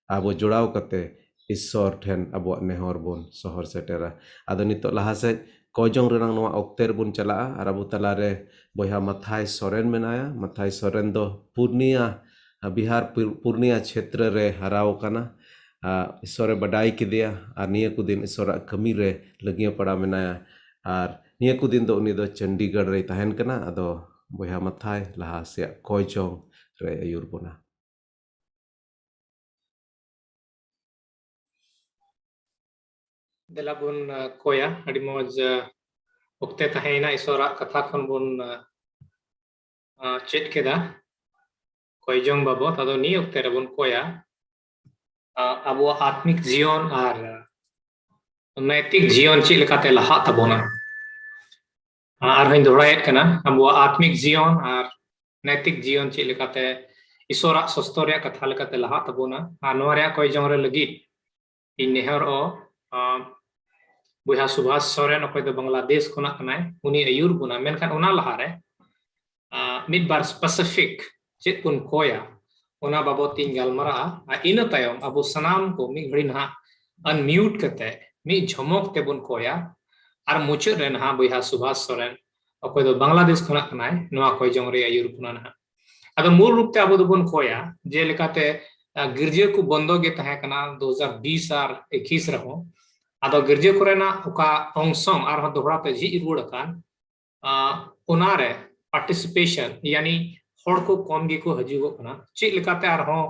आबो जोड़ाव कते ईश्वर ठेन आबो नेहर बन शहर सेटेरा आदो नितो लहा से कय जंग रे नोआ ऑक्टेर बन चला और आबो तलारे बयहा मथाई सोरेन मेनाया मथाई सोरेन दो पूर्णिया बिहार पूर्णिया क्षेत्र रे हराव कना ईश्वरे बडाई किदिया और निया को दिन ईश्वरा कमी रे लगिया पड़ा मेनाया और निया को दिन दो उनी दो चंडीगढ़ रे तहन कना अदो बयहा मथाई लहा से कय जंग रे अयुर बना देला बुन कोया अडी मौज उक्ते तहेना ईश्वरा कथा खन बुन चेट केदा कयजों बाबत आदो नी उक्ते रे बुन कोया आबो आत्मिक जीवन और नैतिक जीवन ची लेकाते लहा तबोना और हइन दोहरायत कना आबो आत्मिक जीवन और नैतिक जीवन ची लेकाते ईश्वरा सस्तोरिया कथा लेकाते लहा तबोना और नोरिया कयजों रे लगी इन नेहर ओ बुहा सुभाष सोरेन अकोय दो बांग्लादेश खुना कनाय उनी अयुर बुना मेनखान उना लहा रे मिड बार स्पेसिफिक चेत पुन कोया उना बाबत तीन गालमरा इन तायम अबो सनाम को मी घड़ी ना अनम्यूट कते मी झमक ते बुन कोया और मुचद रे ना बुहा सुभाष सोरेन अकोय दो बांग्लादेश खुना कनाय नोआ कोय जंग रे अयुर बुना ना अदो मूल रूप ते अबो दो बुन कोया जे लेकाते गिरजे को बंदो गे तहे कना 2020 और 21 रहो आदो गिरजे कोरेना ओका अंगसों और दोहराते जी रुड़कान उनारे पार्टिसिपेशन यानी हर को कम गे को हजुगो कना चे लेकाते आर हो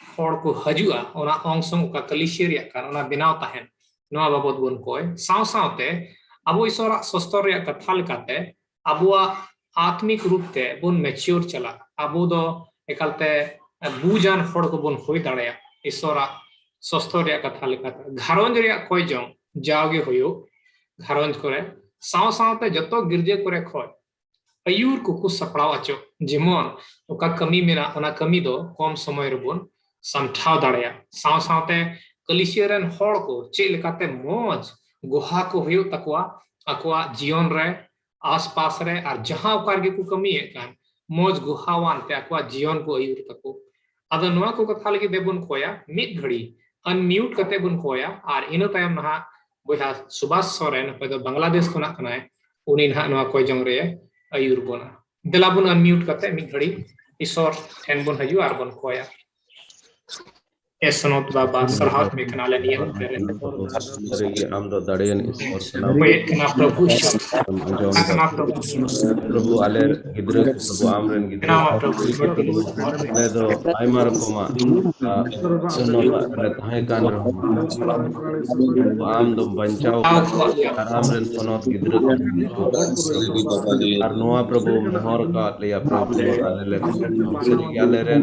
हर को हजुआ ओना अंगसों ओका कलिशियर या कान ओना बिनाव ताहेन नोआ बाबत बुन कोय साव सावते अबो ईश्वरा सस्तर या कथा लेकाते अबुआ आत्मिक रूप ते बुन मैच्योर चला अबो दो एकालते बुजान हर को बुन होय दाड़या ईश्वरा सस्तर या कथा लेकाते घारंज रे कोय जंग जावगे होयो घारंज करे साव सावते जतो गिरजे करे खोय अयुर को सपड़ाव आचो जेमन ओका कमी मेना ओना कमी दो कम समय रे बुन समठाव दाड़या साव सावते कलिशियरन हर को चे लेकाते मौज गुहा को होयो तकवा अकवा जीवन रे आसपास रे और जहां ओकार गे को कमी है कान मौज गुहावान ते अकवा जीवन को अयुर तको अदो नोआ को कथा लगी देबुन कोया मिट घड़ी अनम्यूट कते बुन कोया और इनो तायम नहा बुहा सुभाष सोरेन पे दो बांग्लादेश खुना कनाय उनी नहा नोआ कोय जंग रे अयुर बोना देला बुन अनम्यूट कते मिट घड़ी ईश्वर ठेन बुन हजू आर बुन कोया एसनोत बाबा सरहात में कनाले नियम करे हम दो दड़ेन ईश्वर कना प्रभु कना प्रभु आलेर गिद्र प्रभु आमरेन गिद्र ले दो आइमार कोमा सनोला ले थाय कान आम दो बंचाओ आमरेन सनोत गिद्र आर नोआ प्रभु मोहर का लिया प्रभु आले आलेरन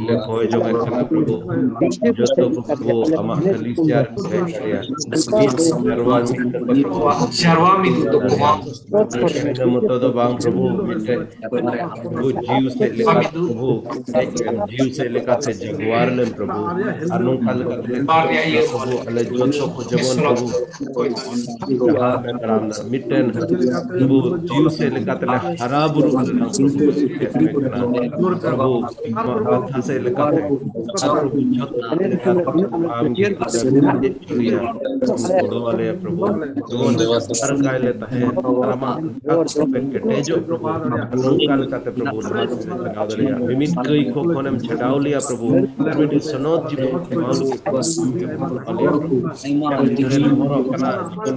ले कोय जो प्रभु जस्तो प्रभु अमा कलिसियार करिया शर्वा में तो मत दो बांग प्रभु मिटे वो जीव से लेकर प्रभु लेकर से जगवार ले प्रभु अनु काल का प्रभु अले जस्तो को जवन प्रभु मिटन प्रभु जीव से लेकर हरा बुरु प्रभु माथा से लेकर प्रभु वाले प्रभु हर काय लेता है रमा के जो प्रभु काल का प्रभु लगा दिया मिमित कई को कोनम छटाव लिया प्रभु मिमित सनोत जी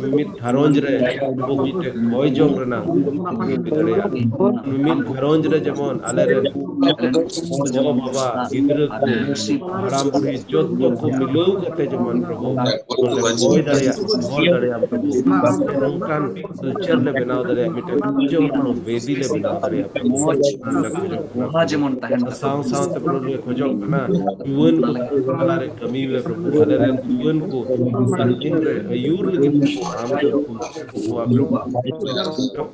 मिमित घरोंज रे प्रभु मिटे कोई जोंग रना मिमित घरोंज रे जेमन आले रे जो बाबा गिद्र को leadership. haram buri jod do ko milu kate jaman Prabhu onle koi darya hor darya Prabhu nongkan culture le benaw darya mite jom hang vedi le benaw darya Prabhu Oha jemon tahen sang sang te Prabhu le khojok kana yuan ko alare kami le Prabhu alare yuan ko kan din re ayur lagi Prabhu am ko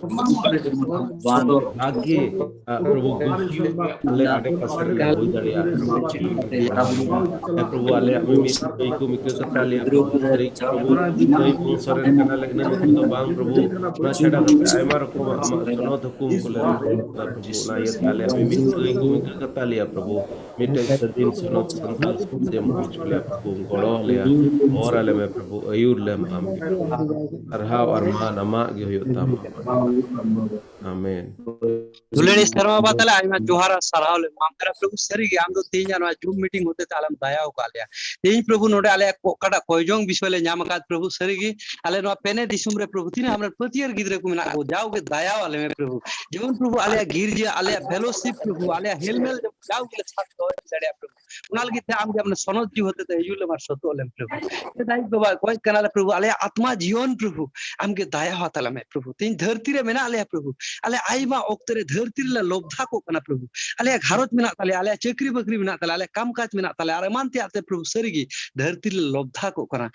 Prabhu आगे प्रभु ले आने पास रे हो दरिया प्रभु आले मी को मिके कताले प्रभु सरी प्रभु नई पुंसरे कना लगने तो बांग प्रभु ना छडा आयमा रको सुनो धकुम कोले प्रभु ना ये ताले मी को मिके कताले प्रभु मिटे सदिन सुनो संताल से मुचले प्रभु गोड़ो ले और आले में प्रभु अयूर ले हम अरहा और मान अमा गे होता आमेन दुलेनी शर्मा बातले आइमा जोहारा सरावले मामतरा प्रभु सरी गे आमदो तीन जूम मीटिंग होते तालम दाया कालिया तीन प्रभु नोडे आले कोकाडा कोयजोंग विषयले ᱧᱟᱢ प्रभु सरी गे आले नो पेने दिसुम रे प्रभु तीन हमर प्रतियर गिदरे को मिना जाओ गे दाया वाले में प्रभु जीवन प्रभु आले गिरजे आले फेलोशिप प्रभु आले हेलमेल जाओ गे छात दो दड़िया प्रभु उनाल गे आम गे हमने सनद जी होते ते युले मार सतो लेम प्रभु दाई बाबा कोई कनाले प्रभु आले आत्मा जीवन प्रभु आम गे दाया होताला में प्रभु तीन धरती रे मेना आले प्रभु आले आइमा ओक्तरे धरती रे लोभधा को कना प्रभु आले घारोत मिना ताले आले चक्री बकरी मिना ताले आले कामकाज मिना ताले आरे मानते आते प्रभु सरीगी धरती रे लोभधा को कना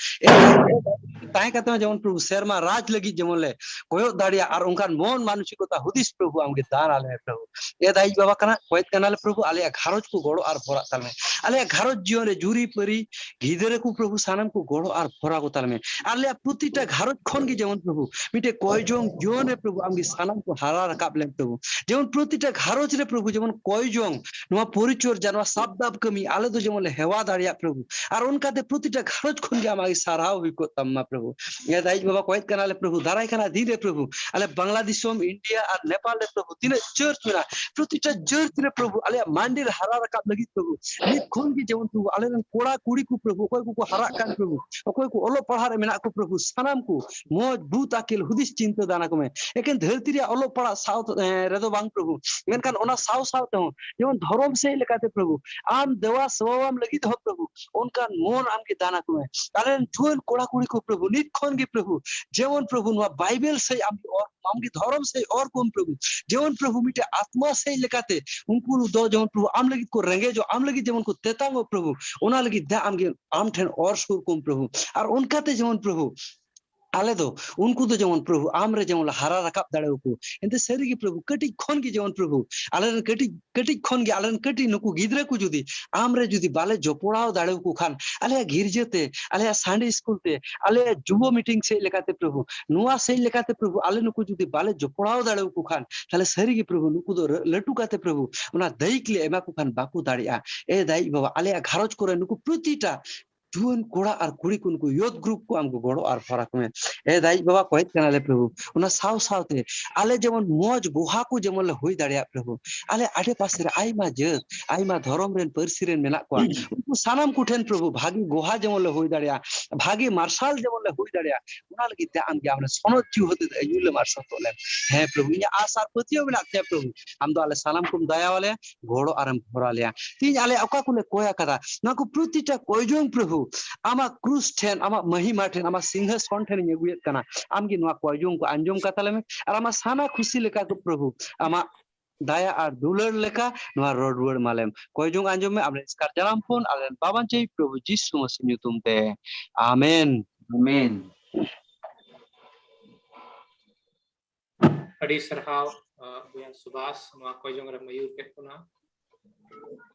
ताई कते जेमन प्रभु शर्मा राज लगी जेमन ले कोयो दाड़िया और उनकान मन मानसिकता हुदिस प्रभु आमगे दान आले प्रभु ए दाई बाबा कना कोयत कनाले प्रभु आले घारोज को गोड़ो और भरा ताले आले घारोज जीवन रे जुरी परी गिदरे को प्रभु सानम को गोड़ो और भरा को ताले आले प्रतिटा घारोज खन गे जेमन प्रभु मिटे कोयजों जीवन रे प्रभु आमगे सानम को हारा रकाब ले प्रभु जेमन प्रतिटा घारोज रे प्रभु जेमन कोयजों नवा परिचोर जानवा साबदाब कमी आले तो जेमन ले हेवा दाड़िया प्रभु और उनका दे प्रतिटा घारोज खन गे आमागे साराव हुई को तम्मा प्रभु ये दाई बाबा कोयत कनाले प्रभु दाराय कना धीरे प्रभु आले बांग्लादेश इंडिया और नेपाल ले प्रभु तीन चर्च मेरा प्रतिटा चर्च रे प्रभु आले मंदिर हारा रकाब लगी प्रभु नित खन गे जेमन प्रभु आले कोड़ा कुड़ी को प्रभु कोय को हारा कान प्रभु कोय को ओलो पढ़ा रे मेना को प्रभु सानाम को मोज भूत आकिल हुदिस चिंता दाना को में एकेन धरती रे ओलो पढ़ा साउथ रेदो बांग प्रभु मेनकान ओना साव साव ते जेमन धर्म से लेकाते प्रभु आम देवा सवाम लगी हो प्रभु उनकान मन आम के दाना को में आले जुन कोड़ा कुड़ी को प्रभु नित खन गे प्रभु जेमन प्रभु नो बाइबल से आम और आम के धर्म से और कोन प्रभु जेमन प्रभु मिटे आत्मा से लेकाते उनको दो जेमन प्रभु आम लगी को रंगे जो आम लगी जेमन को तेतांगो प्रभु ओना लगी दा आम के आम ठेन और सुर कोन प्रभु और उनकाते जेमन प्रभु आले दो उनको तो जेमन प्रभु आमरे जेमन हारा रकाब दाड़े को एंते सरी के प्रभु कटी खन के जेमन प्रभु आले कटी खन के आले कटी नुकु गिदरे को जुदी आमरे जुदी बाले जोपोड़ाव दाड़े को खान आले गिरजेते आले संडे स्कूल ते आले जुबो मीटिंग से लेकाते प्रभु नुआ से लेकाते प्रभु आले नुकु जुदी बाले जोपोड़ाव दाड़े को खान ताले सरी के प्रभु नुकु दो लटू काते प्रभु उना दैक ले एमा को खान बाकू दाड़िया ए दाई बाबा आले घारोज करे नुकु प्रतिटा जुन कोड़ा और कुड़ी को उनको यूथ ग्रुप को हमको गोड़ो और फरक में ए दाई बाबा कोयत कनाले प्रभु उना साव सावते आले जेमन मोज गुहा को जेमन ले होई दाड़िया प्रभु आले आडे पासे रे आइमा जत आइमा धर्म रेन परसी रेन मेना को उनको सानाम कुठेन प्रभु भागी गुहा जेमन ले होई दाड़िया भागी मार्शल जेमन ले होई दाड़िया उना लगी ते आम के हमने सोनो चू होते युले मार्शल तोले हे प्रभु ये आसार पतियो बिना ते प्रभु हम तो आले सानाम कुम दया वाले घोड़ो आरम भरा लिया तीन आले अका कुले कोया कदा ना को प्रतिटा कोयजों प्रभु आमा क्रूस ठेन आमा महिमा ठेन आमा सिंहासन ठेन यगुयत कना आमगी नवा कोयजों को अंजम काताले में और आमा साना खुशी लेका को प्रभु आमा दाया और दुलर लेका नवा रोडवर मालेम कोयजों अंजम में आमने इसकार जलाम फोन आलेन बाबन चई प्रभु जीसु मसीह ᱧᱩᱛᱩᱢ ते आमेन आमेन ᱟᱹᱰᱤ ᱥᱟᱨᱦᱟᱣ ᱵᱚᱭᱦᱟ ᱥᱩᱵᱟᱥ ᱱᱚᱣᱟ ᱠᱚᱭᱡᱚᱝ ᱨᱮ ᱢᱟᱭᱩᱨ ᱠᱮᱫ ᱵᱚᱱᱟ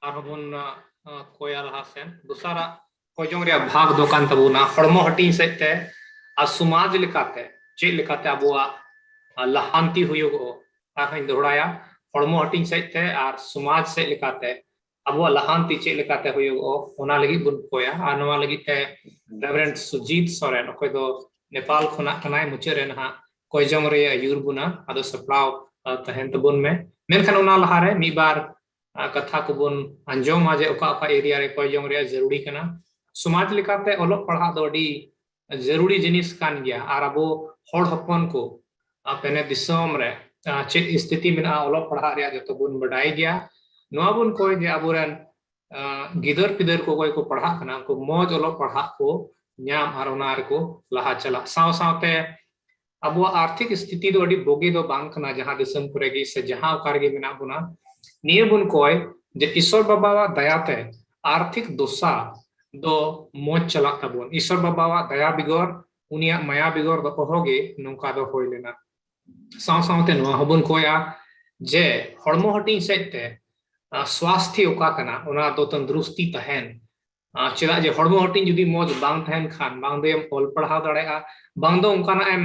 ᱟᱨᱦᱚᱸ ᱵᱚᱱ ᱠᱚᱭᱟ ᱞᱟᱦᱟ ᱥᱮᱱ ᱫᱚᱥᱟᱨᱟᱜ ᱠᱚᱭᱡᱚᱝ ᱨᱮᱭᱟᱜ ᱵᱷᱟᱜᱽ ᱫᱚ ᱠᱟᱱ ᱛᱟᱵᱚᱱᱟ ᱦᱚᱲᱢᱚ ᱦᱟᱹᱴᱤᱧ ᱥᱮᱫ ᱛᱮ ᱟᱨ ᱥᱚᱢᱟᱡᱽ ᱞᱮᱠᱟᱛᱮ ᱪᱮᱫ ᱞᱮᱠᱟᱛᱮ ᱟᱵᱚᱣᱟᱜ ᱞᱟᱦᱟᱱᱛᱤ ᱦᱩᱭᱩᱜᱚᱜ ᱟᱨᱦᱚᱸᱧ ᱫᱚᱦᱲᱟᱭᱟ ᱦᱚᱲᱢᱚ ᱦᱟᱹᱴᱤᱧ ᱥᱮᱫ ᱛᱮ ᱟᱨ ᱥᱚᱢᱟᱡᱽ ᱥᱮᱫ ᱞᱮᱠᱟᱛᱮ ᱟᱵᱚᱣᱟᱜ ᱞᱟᱦᱟᱱᱛᱤ ᱪᱮᱫ ᱞᱮᱠᱟᱛᱮ ᱦᱩᱭᱩᱜᱚᱜ ᱚᱱᱟ ᱞᱟᱹᱜᱤᱫ ᱵᱚᱱ ᱠᱚᱭᱟ ᱟᱨ ᱱᱚᱣᱟ ᱞᱟᱹᱜᱤᱫ ᱛᱮ ᱨᱮᱵᱷᱟᱨᱮᱱᱰ ᱥᱩᱡᱤᱛ ᱥᱚᱨᱮᱱ ᱚᱠᱚᱭ ᱫᱚ ᱱᱮᱯᱟᱞ ᱠᱷᱚᱱᱟᱜ ᱠᱟᱱᱟᱭ ᱢᱩᱪᱟᱹᱫ ᱨᱮ ᱱᱟᱦᱟᱜ ᱠᱚᱭᱡᱚᱝ ᱨᱮ ᱟᱹᱭᱩᱨ ᱵᱚᱱᱟ ᱟᱫᱚ ᱥᱟᱯᱲᱟᱣ ᱛᱟᱦᱮᱱ ᱛᱟᱵᱚᱱ ᱢᱮ ᱢᱮᱱᱠᱷᱟन ᱚᱱᱟ ᱞᱟᱦᱟᱨᱮ ᱢᱤᱫᱵᱟᱨ ᱠᱟᱛᱷᱟ ᱠᱚᱵᱚᱱ ᱟᱸᱡᱚᱢᱟ ᱡᱮ ᱚᱠᱟ ᱚᱠᱟ एरिया रे कॉयजोंग रे जरूरी कना समाज लेकाते ओलोक पढ़ा दो अडी जरूरी जिनिस कान गया आर अबो होड़ हपन को अपने दिसोम रे चेत स्थिति में ओलोक पढ़ा रे जतो बुन बडाई गया नोआ बुन कोय जे अबोरन गिदर पिदर को कोई को पढ़ा कना को मौज ओलो पढ़ा को ᱧᱟᱢ ᱟᱨ ᱚᱱᱟ ᱨᱮᱠᱚ ᱞᱟᱦᱟ ᱪᱟᱞᱟᱜ ᱥᱟᱶ ᱥᱟᱶᱛᱮ ᱟᱵᱚᱣᱟᱜ ᱟᱨᱛᱷᱤᱠ ᱥᱛᱷᱤᱛᱤ ᱫᱚ ᱟᱹᱰᱤ ᱵᱳᱜᱮ ᱫᱚ ᱵᱟᱝ ᱠᱟᱱᱟ ᱡᱟᱦᱟᱸ ᱫᱤᱥᱚᱢ ᱠᱚᱨᱮ ᱜᱮ ᱥᱮ ᱡᱟᱦᱟᱸ ᱚᱠᱟ ᱨᱮᱜᱮ ᱢᱮᱱᱟᱜ ᱵᱚᱱᱟ ᱱᱤᱭᱟᱹ ᱵᱚᱱ ᱠᱚᱭ ᱡᱮ ᱤᱥᱥᱚᱨ ᱵᱟᱵᱟᱣᱟᱜ ᱫᱟᱭᱟᱛᱮ ᱟᱨᱛᱷᱤᱠ ᱫᱚᱥᱟ ᱫᱚ ᱢᱚᱡᱽ ᱪᱟᱞᱟᱜ ᱛᱟᱵᱚᱱ ᱤᱥᱥᱚᱨ ᱵᱟᱵᱟᱣᱟᱜ ᱫᱟᱭᱟ ᱵᱤᱜᱚᱨ ᱩᱱᱤᱭᱟᱜ ᱢᱟᱭᱟ ᱵᱤᱜᱚᱨ ᱫᱚ ᱚᱦᱚᱜᱮ ᱱᱚᱝᱠᱟ ᱫᱚ ᱦᱩᱭ ᱞᱮᱱᱟ ᱥᱟᱶ ᱥᱟᱶᱛᱮ ᱱᱚᱣᱟ ᱦᱚᱸᱵᱚᱱ ᱠᱚᱭᱟ ᱡᱮ ᱦᱚᱲᱢᱚ ᱦᱟᱹᱴᱤᱧ ᱥᱮᱫᱛᱮ स्वास्थ्य ओका कना ओना दो तंदुरुस्ती तहन चेदा जे हड़मो हटिन जुदी मौज बांग तहन खान बांग दो ऑल पढ़ाव दड़ेगा बांग दो उनका एम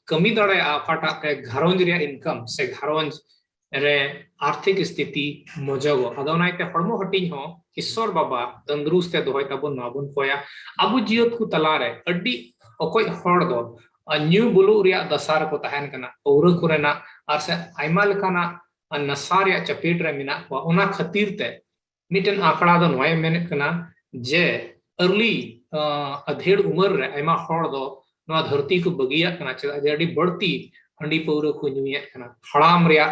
कमी दड़ेगा अकाटा पे घरोंज रे इनकम से घरोंज रे आर्थिक स्थिति मजगो अदो नाइते हड़मो हटिन हो ईश्वर बाबा तंदुरुस्त दोहय तबन नाबुन कोया अबु जियत को तलारे अड्डी ओकोय हड़ दो न्यू बुलु रिया दसार को तहन कना औरु कुरेना आर से आइमा लेकाना नसार चपेट रे मिना को ओना खातिर ते मिटन आंकड़ा दो नय मेने कना जे अर्ली अधेड़ उम्र रे आइमा हड़ दो नवा धरती को बगिया कना चेदा जे अडी बढ़ती हंडी पौरो को नुया कना हड़ाम रिया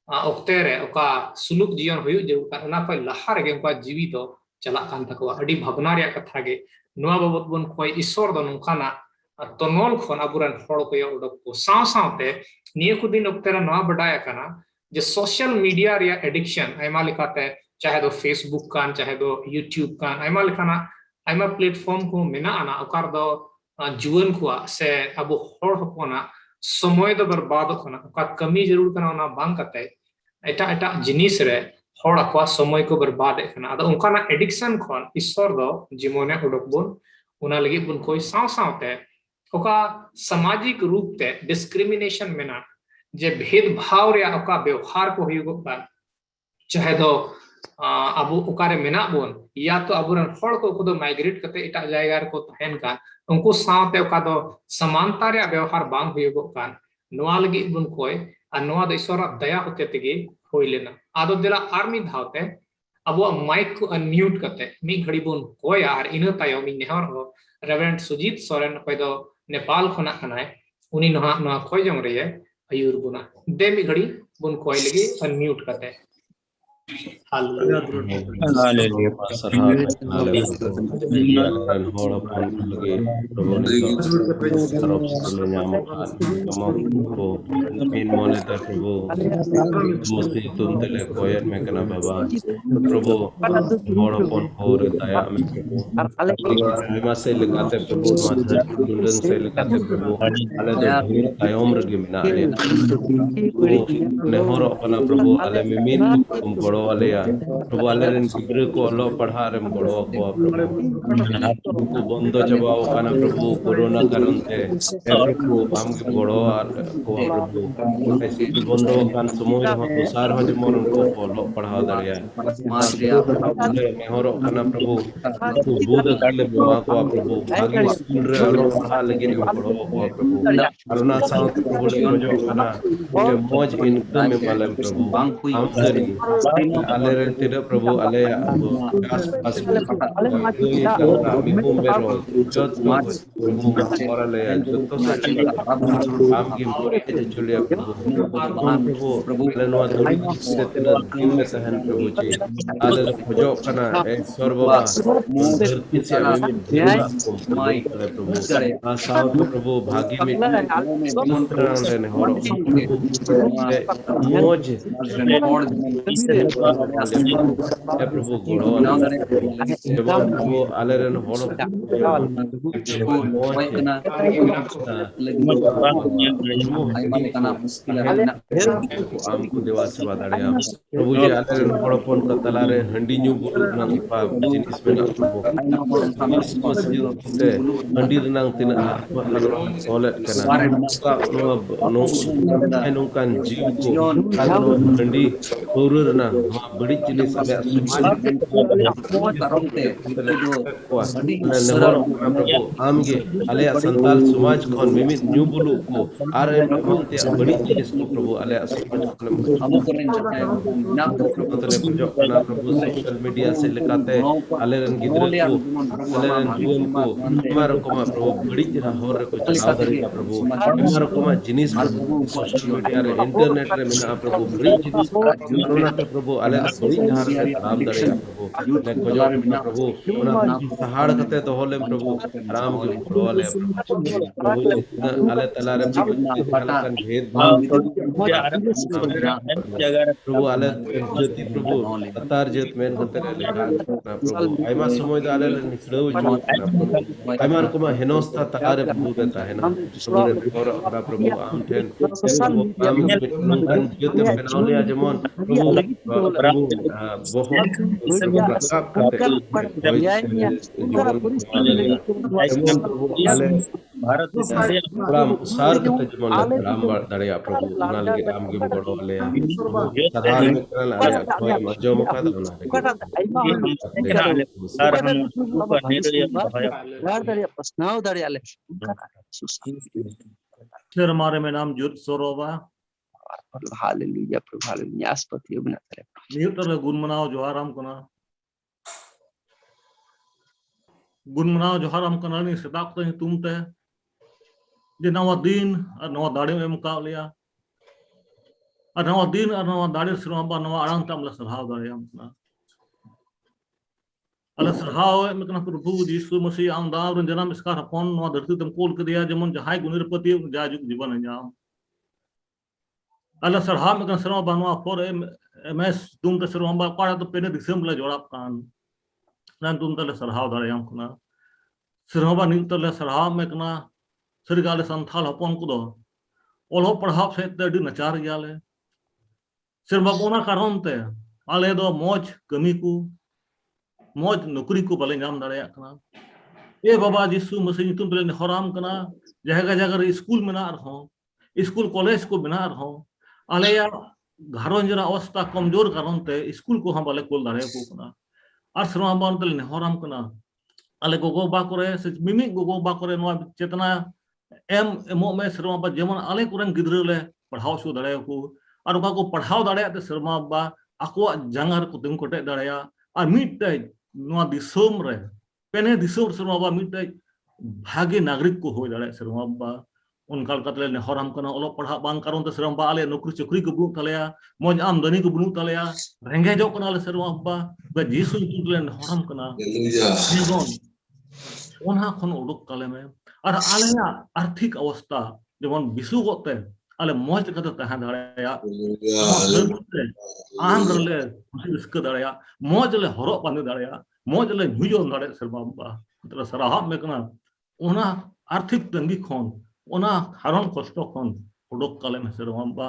ओक्ते रे ओका सुलुक जीवन हुयु जे ओना को लहा रे ओका जीवी दो चला कान तको अडी भावना रिया कथा गे नवा बाबत बन कोई ईश्वर दो नोखाना तनोल खन अबुरन हड़ को उडक को साव सावते निये को दिन ओक्ते रे नवा बडाया कना जे सोशल मीडिया रिया एडिक्शन आइमा लिखाते चाहे दो फेसबुक कान चाहे दो यूट्यूब कान आइमा लिखाना आइमा प्लेटफॉर्म को मेना आना ओकार दो जुवन को से अब हड़ हपना समय दो बर्बाद खना ओका कमी जरूर कना ओना बांग कते एटा एटा जिनिस रे हड़ को समय को बर्बाद खना अदा ओकाना एडिक्शन खन ईश्वर दो जीवने उडक बोन ओना लगी बुन कोई साव सावते ओका सामाजिक रूप ते डिस्क्रिमिनेशन मेना जे भेदभाव रे ओका व्यवहार को हुयुगो कान चाहे दो अबु ओकारे मेना बोन या तो अबुरन हड़ को दो माइग्रेट कते एटा जायगा रे को तहन कान उनको सावते ओका दो समानता रे व्यवहार बांग हुयुगो कान नोआ लगी बुन कोय आ नोआ दो ईश्वर दया होते तेगे होय लेना आदो दिला आर्मी धावते अबु माइक को अनम्यूट कते मी घड़ी बुन कोय आर इना तायो मी नेहर हो रेवरेंड सुजीत सोरेन कोय दो नेपाल खना खनाय उनी नोहा नोआ कोय जंग रे अयूर बुना दे मी घड़ी बुन कोय लगी अनम्यूट करते प्रभु आलेरन गिद्र को अल्लाह पढ़ा रे गड़ो को प्रभु बंद जबाओ काना प्रभु कोरोना कारण ते प्रभु हम के गड़ो को प्रभु ऐसे बंद कान समय हो तुसार हो जमन को अल्लाह पढ़ा दरिया मेहर काना प्रभु तू बुद काले बुआ को प्रभु भागी स्कूल रे अल्लाह पढ़ा लगे गड़ो को प्रभु अरुणा साथ प्रभु ले जो काना के मौज इनकम में पालन प्रभु हम करी आलेरन tidak प्रभु आले आस आस बिकुम बेरो जत और आले जत आम की चुलिया प्रभु लेनो दुरी से तिना दिन में सहन प्रभु जी आले खोजो कना ए सर्वबा धरती से माई प्रभु आसाव प्रभु भागी में मंत्र ने हो मोज प्रभु गुणो एवं प्रभु आलेरन होलो हमको देवा सेवा दाड़िया प्रभु जी आलेरन होलोपन का तलारे हंडी न्यू बुल नंग पा जिनिस में प्रभु इसको से हंडी नंग तिन सोलेट कना का नो एनुकान जीव को कानो हंडी पूर्ण ना बड़ी जिनिस है आमगे आले संताल समाज खन मिमित न्यू बुलु को आर हमते बड़ी जिनिस को प्रभु आले समाज खन प्रभु सोशल मीडिया से लेकाते आले रन गिद्र को आले रन जीवन को हमार को प्रभु बड़ी जरा होर को चलाव दरिया प्रभु हमार को जिनिस सोशल मीडिया रे इंटरनेट रे मिना प्रभु बड़ी जिनिस कोरोना प्रभु आले बड़ी जहां रे तालाब दड़े प्रभु ने खोजो कना प्रभु ओना सहाड़ कते दोहलेम प्रभु राम के बड़वाले प्रभु आले तला रे अलकन भेद भाव प्रभु आले जति प्रभु अतार जत मेन कते लेखा प्रभु आयमा समय दा आले निसड़ो जो आयमा रकमा हेनोस्ता तारे प्रभु बेता है ना प्रभु रे और प्रभु आम ठेन आम नंकन जते पेनावलिया जेमन प्रभु बहुत रकाब करते भारत राम सार कते जेमन राम दड़या प्रभु ना लगे राम के बड़ो वाले सहार में करल आया कोई मजो मका दना फिर हमारे में नाम जुत सोरोवा हालेलुया प्रभु हालेलुया आस्पति बना करे नियुतर गुण मनाओ जोहाराम कना गुण मनाओ जोहाराम कना नि सदाक तो तुमते जे नवा दिन और नवा दाड़े में मुका लिया और नवा दिन और नवा दाड़े सिरवा नवा आराम तम ल सरहाव दाड़े हम कना अल सरहाव में कना प्रभु यीशु मसीह आम दाव जन्म इसका हपन नवा धरती तम कोल के दिया जमन जहाय गुणिरपति जाजुक जीवन अंजाम अल सरहाव में कना सिरवा बनवा पर एमएस तुम ते सिरवा बा पाड़ा तो पेने दिसम ले जोड़ाप कान नन तुम तले सरहाव दाड़े हम कना सिरवा नित तले सरहाव में कना सरिगाले संथाल हपन को दो ओलो पढ़ाव से ते नचार गयाले सिरवा बोना कारण ते आले दो मौज कमी को मौज नौकरी को बाले नाम दाड़े कना ए बाबा यीशु मसीह तुम तले हराम कना जगह जगह स्कूल में ना रहो स्कूल कॉलेज को बना रहो आले या घरों जरा अवस्था कमजोर कारण ते स्कूल को हम बाले कोल दाड़े को कना और सिरवा बान तले हराम कना आले गोगो बा करे से मिमि गोगो बा करे नवा चेतना एमो में सिरमा बा जेमन आले कुरन गिद्र ले पढ़ाव सु दाड़े को और उका को पढ़ाव दाड़े ते सिरमा बा आको जंगार को तुम कोटे दाड़या और मिटे नवा दिसोम रे पेने दिसोम सिरमा बा मिटे भागे नागरिक को हो दाड़े सिरमा बा उनका कतले ने हराम कना ओलो पढ़ा बांग कारण ते सिरमा बा आले नौकरी चोकरी को बुनु तलेया मौज आमदनी को बुनु तलेया रेंगे जो कना ले सिरमा बा यीशु तुले हराम कना जीवन ओना खन उडुक काले में और आलेया आर्थिक अवस्था जेमन बिसुगते आले मौज कते तहा दाड़या आम रले रिस्क दाड़या मौज ले हरो बांधे दाड़या मौज ले नुजो दाड़े सिरमा बा मतलब सराहा में कना ओना आर्थिक तंगी खन ओना हारन कष्ट खन उडुक काले में सिरमा बा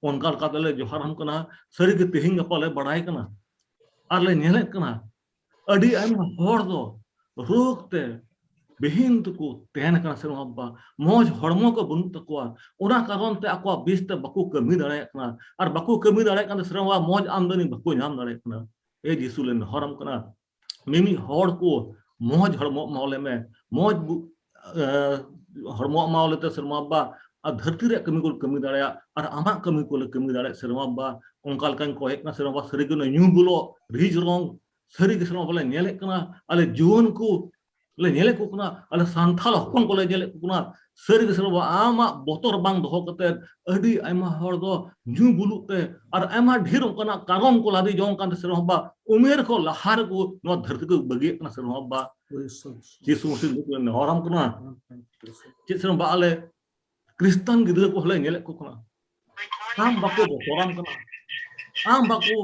ओनका कतले जोहार हम कना सरी के तिहिंग गपाले बड़ाई कना आले नेले कना अडी आइमा होर दो रोकते बिहिन को तेहन कना सिरमा बा मौज हड़मो को बुनु तकवा ओना कारण ते अकवा बीस ते बकु कमी दाड़े कना और बकु कमी दाड़े कना सिरमा मौज आमदनी बकु नाम दाड़े कना ए यीशु लेन हरम कना मिमी हड़ को मौज हड़मो मावले में मौज हड़मो मावले ते सिरमा बा धरती रे कमी दाड़े और आमा कमी को कमी दाड़े सिरमा बा उनका लकन को एक ना सिरमा बा सरी को न्यू बुलो रिज रोंग सरी के सिरमा बोले नेले कना अले जीवन को ले नेले को कना अले सांथाल हपन को ले नेले को कना सरी के सिरमा आमा बोतर बांग दो कते अडी आमा हड़ दो न्यू बुलु ते और आमा ढेर कना कारण को लादी जों कान सिरमा बा उमेर को लहार को नो धरती को बगी कना सिरमा बा यीशु मसीह ने हराम कना सिरमा बा अले क्रिस्तान गिदर को ले नेले को कना आम बाको बोतराम कना आम बाको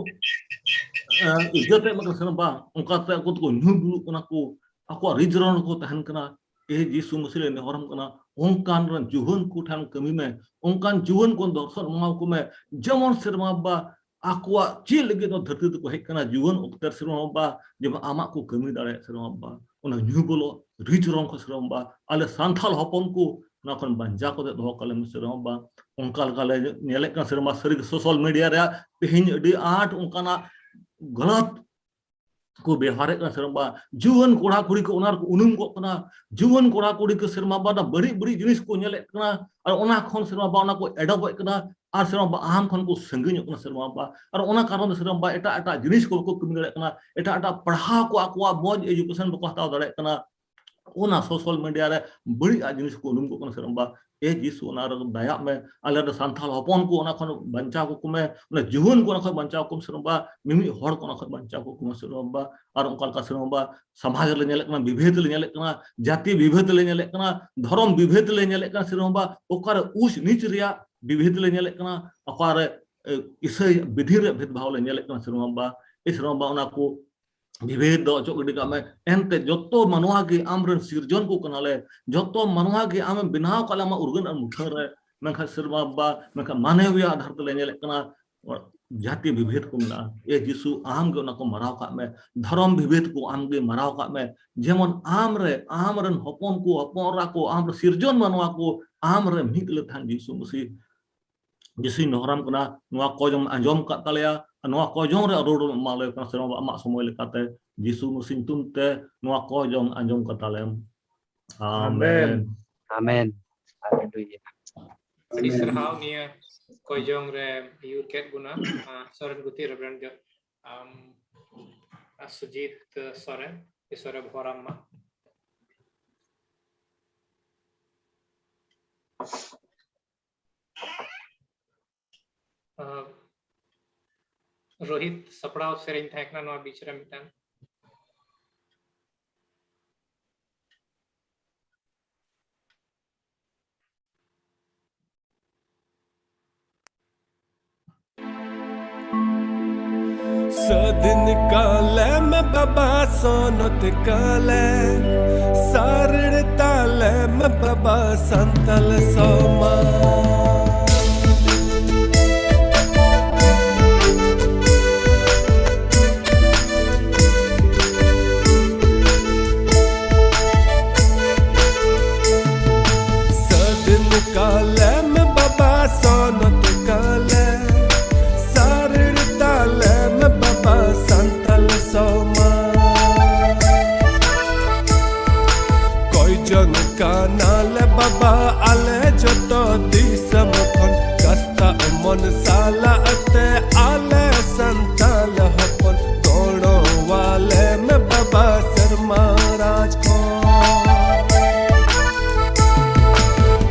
इज्जत में सिरमा बा उनका ते को न्यू बुलु कना को ako rijron ko tahan kana e jisu musile ne horam kana onkan ran juhun ku than kami me onkan juhun kon dorson mau ku me jamon sirma ba akwa chil lagi no dharti ko hek kana juhun ukter sirma ba jema ama ku kami dare sirma ba ona nyu bolo rijron ko sirma ba ale santhal hopon ku na kon banja ko de do kale sirma ba onkal kale nele kan sirma sari social media re pehin di art onkana galat को व्यवहार का सिरमा जीवन कोड़ा कुड़ी को उनार को उनुम को कना जीवन कोड़ा कुड़ी को सिरमा बा ना बड़ी बड़ी जिनिस को नेले कना और ओना खन सिरमा बा ओना को एडब कना और सिरमा बा आम खन को संगिन कना सिरमा बा और ओना कारण सिरमा बा एटा एटा जिनिस को कमी दड़े कना एटा एटा पढ़ाव को आकवा मौज एजुकेशन को हताव दड़े कना ओना सोशल मीडिया रे बड़ी जिनिस को उनुम को कना सिरमा बा ए जीसु ओना रे दाया में आले रे सांथाल हपन को ओना खन बंचा को कुमे ओना जीवन को ओना खन बंचा को सरबा मिमि हड़ को ओना खन बंचा को कुमे सरबा और उनका का सरबा समाज ले नेले कना विभेद ले नेले कना जाति विभेद ले नेले कना धर्म विभेद ले नेले कना सरबा ओकर उस नीच रिया विभेद ले नेले कना ओकर इसै विधि रे भेदभाव ले नेले कना सरबा इस सरबा ओना को विभेद दो चो गडी का में एनते जत्तो मनवा के आमरन सिरजन को कनाले जत्तो मनवा के आम बिनाव कला मा उर्गन और मुखर है मेखा सरबा बा मेखा मानवीय आधार ते ले नेले कना जाति विभेद को ना ए जीसु आम के उना को मराव का में धर्म विभेद को आम के मराव का में जेमन आमरन हपन को हपनरा को आम सिरजन मनवा को आम रे मिक ले थान जीसु मसीह जिसी नहराम कना नवा कोजम अंजम का तलया नवा कोजम रे रोड माले कना सरबा अमा समय लेकाते जीसु मसीह तुमते नवा कोजम अंजम का तलेम amen amen hallelujah Adi serhau nia Koijong re youth cat guna Soren Guti Reverend Sujit Soren Isore Bhoramma Rohit Saprao sering thakna no bicara mitan Sadin kale me baba sonot kale Sarid tale me baba santal soma Sadin kale me baba sonot kale Sarid tale me baba santal soma Koijong kanal baba ale joto disam kon kasta mon sala ate ale santal hapon dono wale me baba sarma raj ko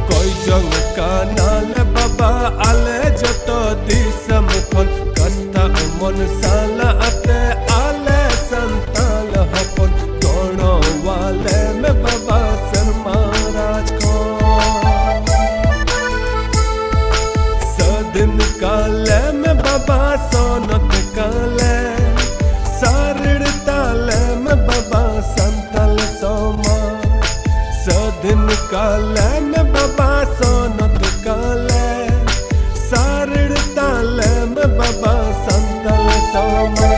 Koijong kanal baba ale joto disam kon kasta mon sala ate ale santal hapon dono wale me baba sarma raj ko sadin kale me baba sonat kale sarid tale me baba santal soma sadin kale me baba sonat kale sarid tale me baba santal soma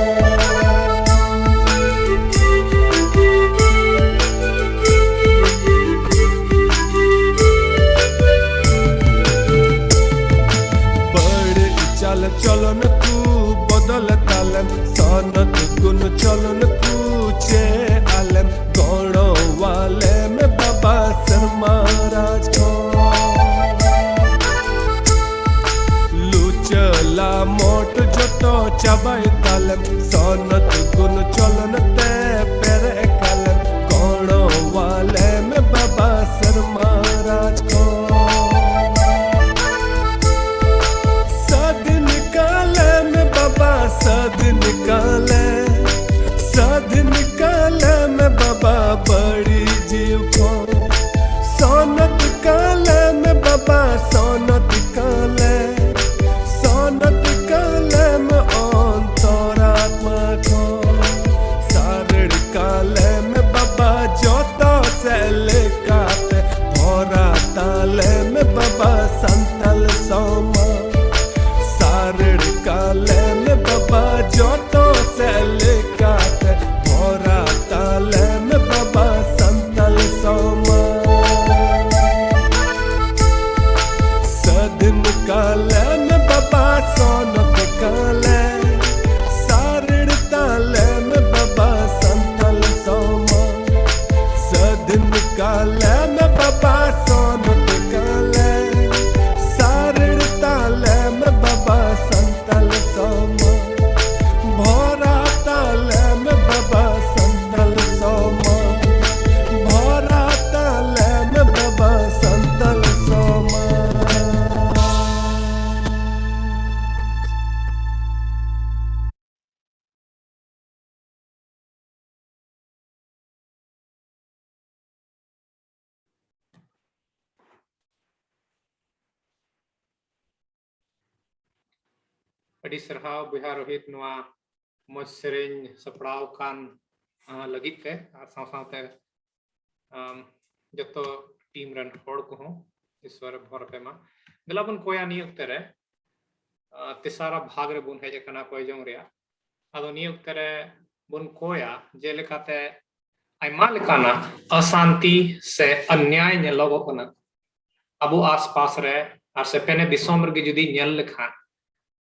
bad chal chalon ku bodal talem sanat gun chalon ku che alem gono wale me baba sarma raj ko luchala mot joto chabai talem sanat gun chalon te pere kalem gono wale me baba sarma raj ko sadin kale me baba sadin kale me baba badi jeev ko sonat kale me baba sonat kale me antaratma ko sarid kale me baba joto se lekate bhora ta ᱟᱹᱰᱤ ᱥᱟᱨᱦᱟᱣ ᱵᱚᱭᱦᱟ ᱨᱳᱦᱤᱛ ᱱᱚᱣᱟ ᱢᱚᱡᱽ ᱥᱮᱨᱮᱧ ᱥᱟᱯᱲᱟᱣ ᱠᱟᱱ ᱞᱟᱹᱜᱤᱫ ᱛᱮ ᱟᱨ ᱥᱟᱶ-ᱥᱟᱶᱛᱮ ᱡᱚᱛᱚ ᱴᱤᱢ ᱨᱮᱱ ᱦᱚᱲ ᱠᱚᱦᱚᱸ ईश्वर भर पे मा देला बन कोया निय उक्ते रे तेसारा भाग रे बुन हेज कना कोयजोंग रे आदो निय उक्ते रे बुन कोया जे लेकाते आयमा लेकाना अशांति से अन्याय ने लोगो कना अबो आसपास रे आर से पेने दिसोम रे जुदी नेल लेखा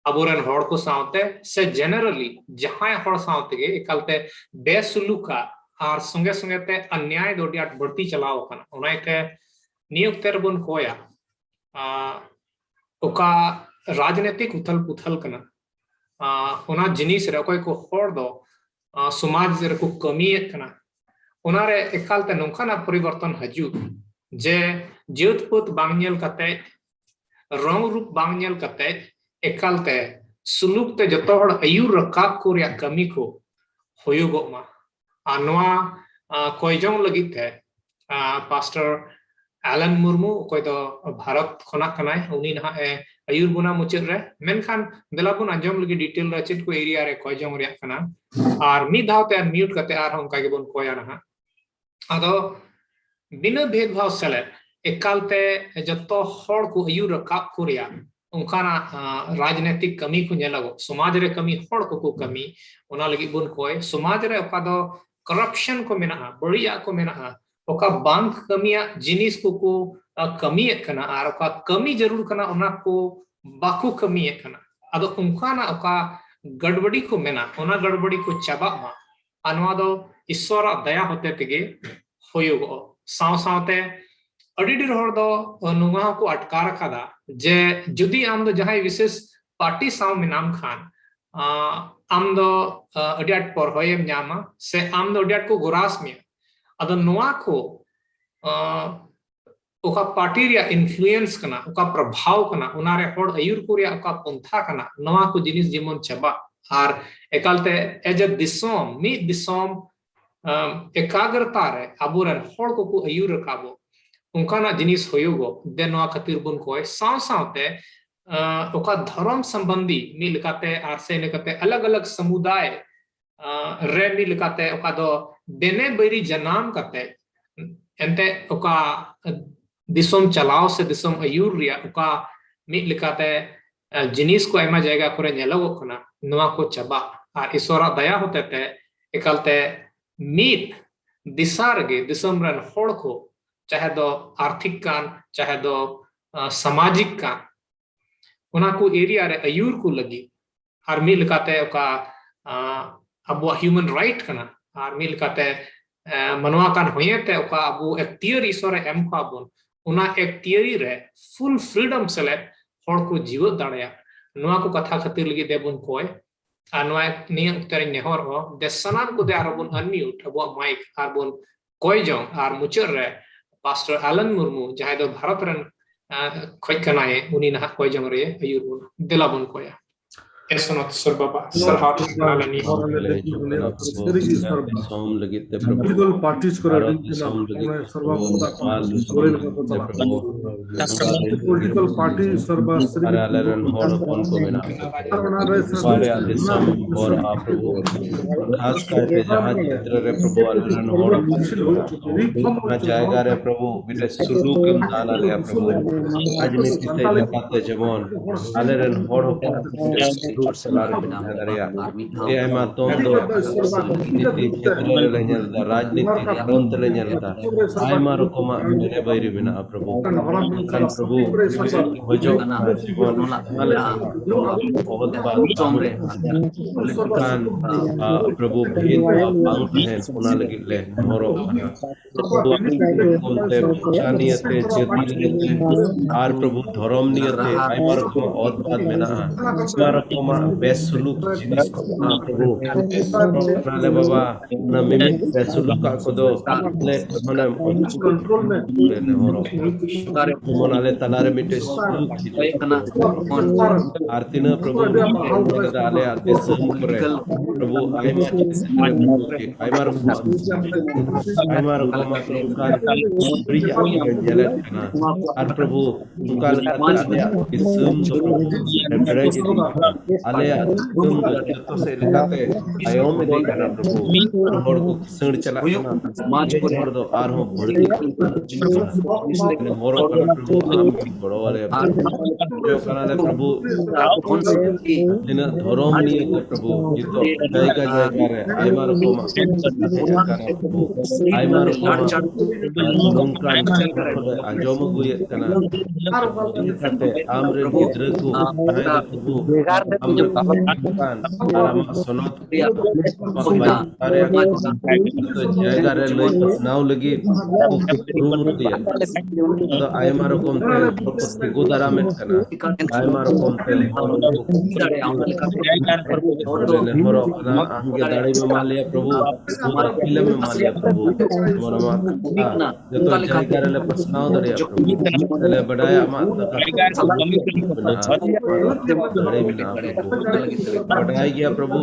अबोरन होड़ को सावते से जनरली जहां होड़ सावते गे एकालते बेसुलुका आर संगे संगे ते अन्याय दोडियाट बढ़ती चलाओ कना उनाइते नियुक्त बन कोया ओका राजनीतिक उथल पुथल कना ओना जिनिस रे कोई को होड़ दो समाज रे को कमी कना ओना रे एकालते नोंखाना परिवर्तन हजू जे जेतपुत बांगनेल कते रंग रूप बांगनेल कते एकालते सुलूक ते जतो हड़ आयुर रकाब को रे कमी को होयुगो मा नोआ कोयजोंग लगित है पास्टर एलन मुर्मू कोई तो भारत खना कनाय उनी ना आयुर बुना मुचर रे मेनखान देलाबुन अंजम लगी डिटेल रे चित को एरिया रे कोयजोंग रे कना आर मी धावते म्यूट करते आर हम का बन कोया ना आदो बिना भेदभाव सले एकालते जतो हड़ को आयुर रकाब को रे उनकाना राजनीतिक कमी को नेलागो समाज रे कमी हड़ को कमी ओना लगी बुन कोय समाज रे ओका दो करप्शन को मेना बड़िया को मेना ओका बांक कमिया जिनिस को कमी कना आर ओका कमी जरूर कना ओना को बाकू कमी कना आदो उनकाना ओका गड़बड़ी को मेना ओना गड़बड़ी को चाबा मा अनवा दो ईश्वर दया होते तेगे होयुगो साव सावते अडी डिर होड़ दो नुंगा को अटकार कदा जे जुदी आम दो जहां विशेष पार्टी साव मिनाम खान आम दो अडियाट पर होयम न्यामा से आम दो अडियाट को गोरास में अदो नोआ को ओका पार्टी रे इन्फ्लुएंस कना ओका प्रभाव कना उनारे होड़ आयुर को रे ओका पंथा कना नोआ को जिनिस जेमन चबा आर एकालते एज अ दिसोम मी दिसोम एकाग्रता रे अबुरन होड़ को आयुर रकाबो उनकाना जिनिस होयुगो दे नोआ खातिर बुन कोय साव सावते ओका धर्म संबंधी मी लकाते आर से लकाते अलग-अलग समुदाय रे मी लकाते ओका दो देने बरी जनाम कते एंते ओका दिसोम चलाव से दिसोम आयुर रिया ओका मी लिखाते जिनिस को एमा जायगा करे नेलगो कना नोआ को चबा आर ईश्वरा दया होते ते एकालते मीत दिसार गे दिसोम रन होड़ को चाहे दो आर्थिक कान चाहे दो सामाजिक कान ओना को एरिया रे आयुर को लगी आर मी लिखाते ओका अबो ह्यूमन राइट कना आर मिल काते मनवा कान होयते ओका अबो एक थियरी ईश्वर एम खाबोन उना एक थियरी रे फुल फ्रीडम सेले होड़ को जीव दाड़या नोआ को कथा खातिर लगी देबुन कोय आ नोआ नि उत्तर नेहर हो दे सनान को दे आरबुन अनम्यूट अबो माइक आरबुन कोयजों आर मुचर रे पास्टर एलन मुर्मू जहां दो भारत रन खोय कनाय उनी ना कोयजों रे आयुरबुन देलाबुन कोया एसनत सरबाबा सरहाट नालनी सोम लगी ते पॉलिटिकल पार्टीज को पॉलिटिकल पार्टी सर्वश्री आलरन होड़ कौन को बिना सारे आदेशों और आप प्रभु खास करके जहां चित्र रे प्रभु आलरन होड़ ना जाएगा रे प्रभु बिना सुलूक के दाला रे प्रभु राजनीति से लगाते जवान आलरन होड़ को सलार बिना दरिया ये एमा तोंदो नीति क्षेत्र रे नेलदा राजनीति फ्रंट रे नेलदा आयमा रकमा रे बैरी बिना प्रभु kan प्रभु होजो ना नोला बहुत बार सोमरे kan प्रभु भेद बांग है सोना लगी ले मोरो बोलते जानियते चेतिले आर प्रभु धर्म नियते आयमा रकमा और बात में ना रकमा बेसुलुक जिनिस प्रभु नाले बाबा ना मिमी बेसुलुक को दो ले मने कंट्रोल में ले होरो मोनाले तलारे मिटे कना आरती न प्रभु दाले आदेश करे प्रभु आयमार को का प्रिया जले कना आर प्रभु काल आदे इसम तो प्रभु ale tum to se lekate ayom de kana prabhu hor ko kisar chala kana समाज को hor do ar ho bhurti moro kana prabhu am boro wale jo kana le prabhu dina dhorom niye ko prabhu jito jayga re aymar ko ma kana prabhu aymar ko nungkan ajom guye kana kate amre gidra ko ayda prabhu amre kan aram sonot are to jayga re loi naw lagi room diya to aymar ko te go daramet kana aymar ko te moro kana ange dare me malya prabhu moro pile me malya prabhu moro ma jeto jayga re le pasnaw dare prabhu le badaya ma बढ़ाई गया प्रभु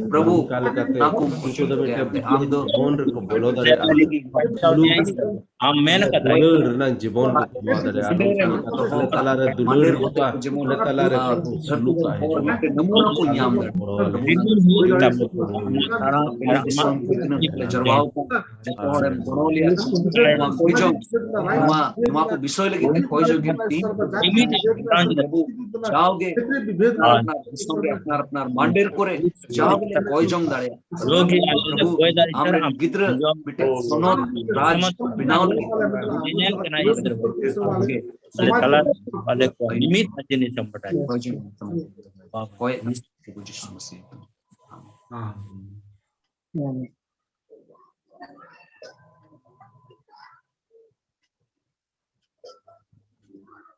प्रभु जीवन को विषय लगे कोई जो जाओगे अपना अपना मांडेर करे जाओगे कोई जंग दाड़े আমরা গিদ্র বিটে সনদ রাজ বিনাও kala ale ko limit ajini sampata कोई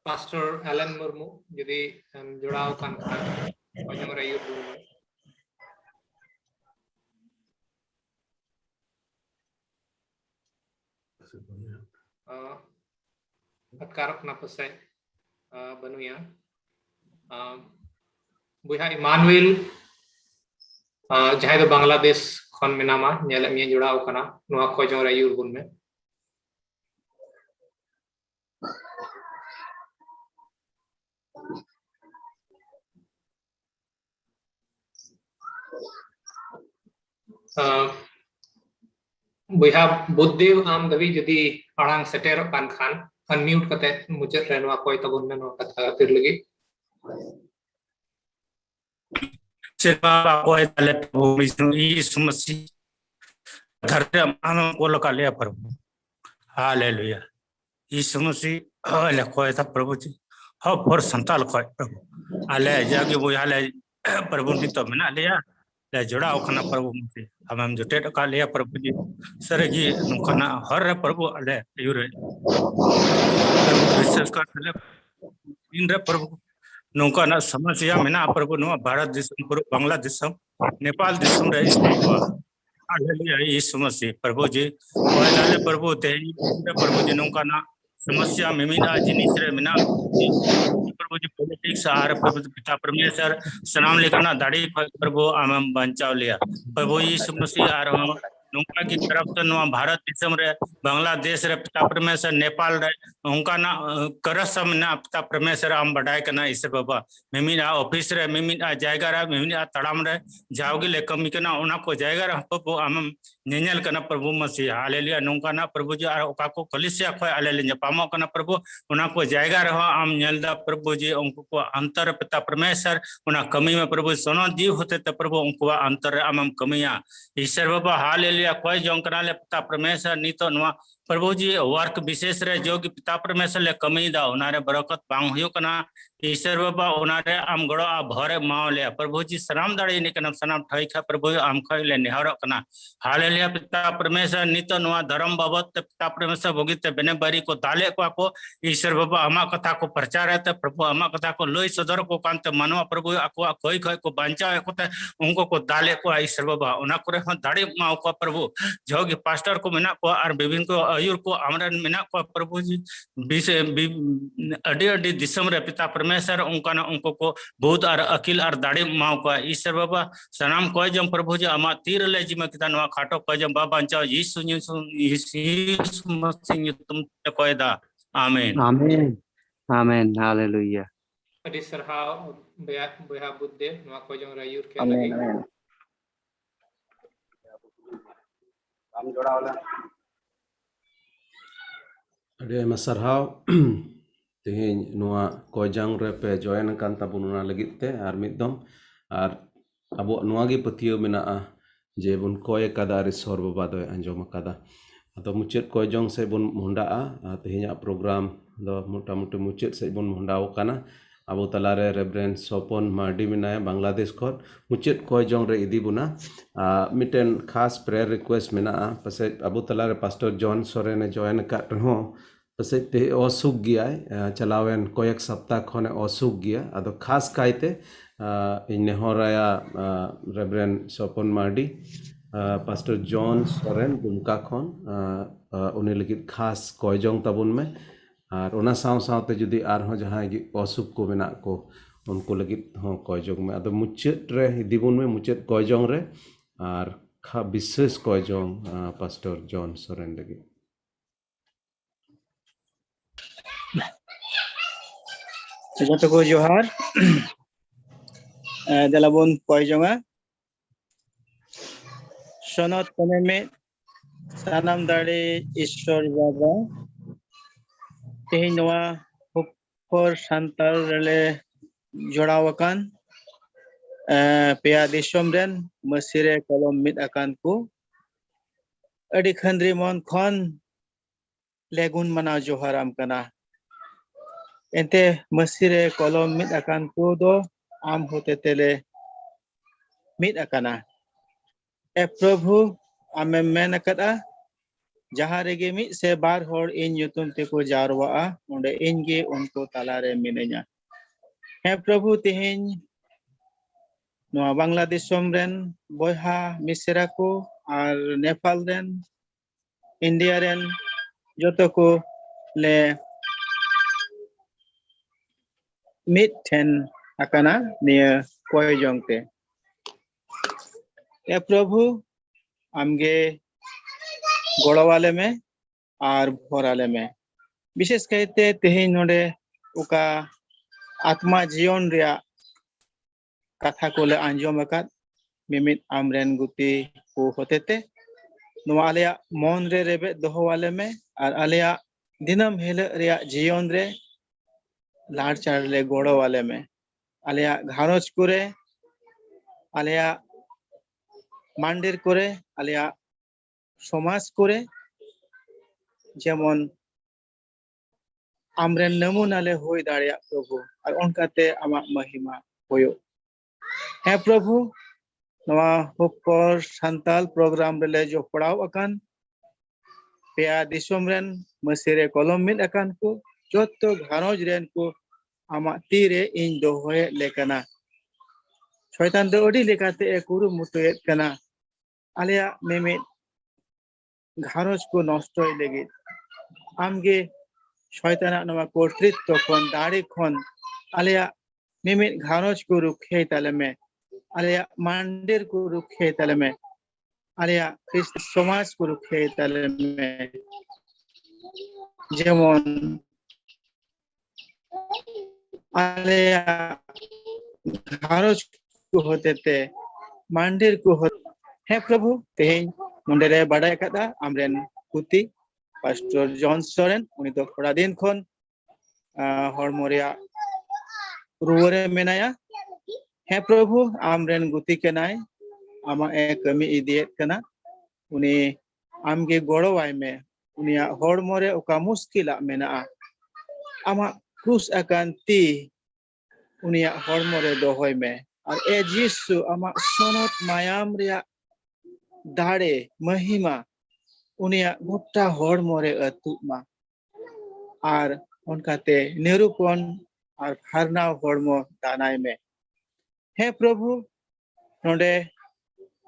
Pastor Alan Murmu jadi जुड़ाव kan Kojong Rayu Atkarok na pasay Banuya Buya Emmanuel jahay do Bangladesh khon menama nyala miya जुड़ाव kana noa Kojong Rayu bun me बुया Buddhadev आम दबी जदी अड़ांग सेटेर कान खान अनम्यूट कते मुचत रेनवा कोई तबन में नो कथा तिर लगी सेवा कोई तले भूमि समस्या घर हम को लगा ले प्रभु हालेलुया ई समस्या ले कोई था प्रभु जी हो फॉर संताल कोई प्रभु आले जाके वो हाले प्रभु ने तो मना लिया ले जुड़ा ओखना प्रभु मुझे हम जुटे का लिया प्रभु जी सर जी नुकना हर प्रभु अले यूरे विशेष कर इन रे प्रभु नुकना समस्या मेना प्रभु नो भारत देश बांग्लादेश नेपाल देश रे हालेलुया ई समस्या प्रभु जी वाले प्रभु ते प्रभु जी नुकना समस्या मिमिना जिनिस रे मिना प्रभु जी पॉलिटिक्स आर प्रभु पिता परमेश्वर सनाम लेखना दाढ़ी प्रभु आम बचाव लिया प्रभु ये समस्या आर हम नुका की तरफ तो नुआ भारत देशम रे बांग्लादेश रे पिता परमेश्वर नेपाल रे उनका ना करसम ना पिता परमेश्वर आम बढ़ाए कना इस बाबा मिमिना ऑफिस रे मिमिना जायगा रे मिमिना तड़ाम रे जाओगे ले कमी कना उना को जायगा रे प्रभु आम नेनल कना प्रभु मसीह हालेलुया नुका ना प्रभु जी आर ओका को कलिसिया खो आलेले पामो कना प्रभु उना को जायगा रे आम नेलदा प्रभु जी उनको को अंतर पिता परमेश्वर उना कमी में प्रभु सोनो जीव होते तो प्रभु उनको अंतर आम कमिया ईश्वर बाबा हालेलुया कोई जोंकना ले पिता परमेश्वर नी तो नुआ प्रभु जी वर्क विशेष रे जो कि पिता परमेश्वर ले कमी दा उनारे बरकत बांग हुयो कना ईश्वर बाबा उनारे आम गड़ो आ भरे माव ले प्रभु जी सनाम दाड़ी ने कना सनाम ठाई खा प्रभु आम खई ले निहारो कना हालेलुया पिता परमेश्वर नी तो नुआ धर्म बाबत पिता परमेश्वर भोगित बेने बारी को दाले को ईश्वर बाबा आमा कथा को प्रचार है प्रभु आमा कथा को लोई सदर को कांत मानवा प्रभु आको कोई कोई को बंचा को उनको को दाले को ईश्वर बाबा उना करे दाड़ी माव को प्रभु जो कि पास्टर को मेना को और विभिन्न को आयुर को आमरन मेना को प्रभु जी अडी अडी दिसम रे पिता परमेश्वर उनका उनको को बहुत और अकिल और दाड़ी माव को ईश्वर बाबा सनाम कोई जम प्रभु जी आमा तीर ले जिमा किता नवा खाटो कोई जम बाबा अंचा यीशु मसीह तुम कोई दा आमीन आमीन आमीन hallelujah adi sarhau beha budde nwa ko jong rayur ke आमीन lagi आमीन Adi ayma sarhaw tihing nua kojang re pe join kan tabununa lagit te ar middom ar abo nua gi patio menaa je bun koy kada ari sor baba doy anjom kada atau mucet kojong se bun mundaa tihinya program do muta mucet se bun mundao kana abo talare reverend sopon mardi menaya bangladesh khot mucet kojong re idi buna miten khas prayer request menaa pase abo talare pastor john soren join kat ho pase te osuk gya chalawen koyak sapta khone osuk gya ado khas kaite inne horaya reverend sopon mardi pastor john soren bunka khon uni legit khas kojong tabun me আর ওনা সাথে যদি আর যাহাই অসুখ কো মেনা কো উনকো লगित हो কয়জং মে আদো মুচেত রে দিবুন মে মুচেত কয়জং রে আর বিশেষ কয়জং পাস্টর জন সোরেন লাগি joto ko johar dalabon kojong sonot koneme sanam dare ishwar baba tehin noa hukor santal rele jodawakan pea disom ren mesire kolom mit akan ku adi khandri mon khon legun mana joharam kana ente mesire kolom mit akan ku do am hote tele mit akana prabhu ame men akada जहां रेगे मी से बार होड़ इन युतुम ते को जारवा उंडे इनगे उनको तालारे मिने냐 हे प्रभु तेहेन नोआ बांग्लादेश सोमरेन बोहा मिसरा को और नेपाल रेन इंडिया रेन जोतो को ले मिट थेन akana निया कोय जोंगते हे प्रभु आमगे गोड़वाले में और भोराले में विशेष कहते तेहेन नोडे उका आत्मा जीवन रिया कथा को ले अंजोम अकात मिमित आमरेन गुती को होतेते नोआ आलिया मन रे रेबे दोहो वाले में और आलिया दिनम हेले रिया जीवन रे लाड़ चाड़ ले गोड़ो वाले में आलिया घारोज कुरे आलिया मंदिर कुरे आलिया समाज करे जेमन आमरेन नमुनाले होय दाड़िया प्रभु और उनकाते आमा महिमा होयो हे प्रभु नवा हुक्कर संताल प्रोग्राम रेले जो पड़ाव अकान पेया दिसोम रेन मसिरे कलम मिल अकान को जोतो घारोज रेन को आमा तीरे इन दो होय लेकना शैतान दो ओडी लेकाते कुरु मुतुयत कना आलिया मेमे घारोज को नष्ट लेगे आमगे शयताना नवा कर्तृत्व खन दाड़ी खन आलिया मिमित घारोज को रुखे ताले में आलिया मंदिर को रुखे ताले में आलिया ख्रिस्त समाज को रुखे ताले में जेमन आलिया घारोज को होते थे मंदिर को हे प्रभु तेहेन मुंडेरे बाडाय कदा आमरेन कुती पास्टर जॉन सोरेन उनी तो थोड़ा दिन खन हरमोरिया रुवरे मेनाया हे प्रभु आमरेन गुती केनाय आमा ए कमी इदियत कना उनी आमगे गोड़ो वाय में उनिया हरमोरे ओका मुश्किला मेना आमा क्रूस अकांती उनिया हरमोरे दोहोय में और ए जीसु आमा सोनत मायाम रिया दाड़े महिमा उनिया गोटा हर मोरे अतुमा और उनकाते निरूपण और फारना हरमो दानाय में हे प्रभु नोडे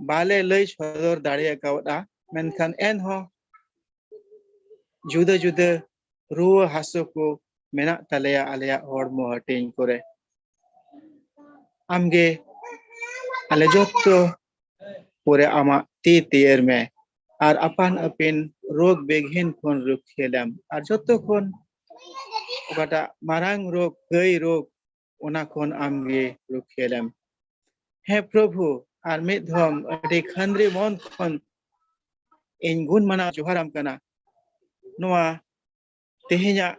बाले लई सदर दाड़िया कावदा मेनखान एन हो जुदा जुदा रुवा हासो को ᱢᱮᱱᱟᱜ ᱛᱟᱞᱮᱭᱟ ᱟᱞᱮᱭᱟᱜ ᱦᱚᱲᱢᱚ ᱦᱟᱹᱴᱤᱧ ᱠᱚᱨᱮ ᱟᱢᱜᱮ ᱟᱞᱮ ᱡᱚᱛᱚ ᱯᱚᱨᱮ ᱟᱢᱟᱜ ᱛᱤ ᱛᱮᱭᱟᱨ ᱢᱮ ᱟᱨ ᱟᱯᱟᱱ ᱟᱹᱯᱤᱱ ᱨᱳᱜᱽ ᱵᱮᱜᱷᱤᱱ ᱠᱷᱚᱱ ᱨᱩᱠᱷᱤᱭᱟᱹ ᱞᱮᱢ ᱟᱨ ᱡᱚᱛᱚ ᱠᱷᱚᱱ ᱚᱠᱟᱴᱟᱜ ᱢᱟᱨᱟᱝ ᱨᱳᱜᱽ ᱜᱟᱹᱭ ᱨᱳᱜᱽ ᱚᱱᱟ ᱠᱷᱚᱱ ᱟᱢᱜᱮ ᱨᱩᱠᱷᱤᱭᱟᱹ ᱞᱮᱢ ᱦᱮᱸ ᱯᱨᱚᱵᱷᱩ ᱟᱨ ᱢᱤᱫ ᱫᱷᱚᱢ ᱟᱹᱰᱤ ᱠᱷᱟᱱᱫᱨᱤ ᱢᱚᱱ ᱠᱷᱚᱱ ᱤᱧ ᱜᱩᱱ ᱢᱟᱱᱟᱣ ᱡᱚᱦᱟᱨᱟᱢ ᱠᱟᱱᱟ ᱱᱚᱣᱟ ᱛᱮᱦᱮᱧᱟᱜ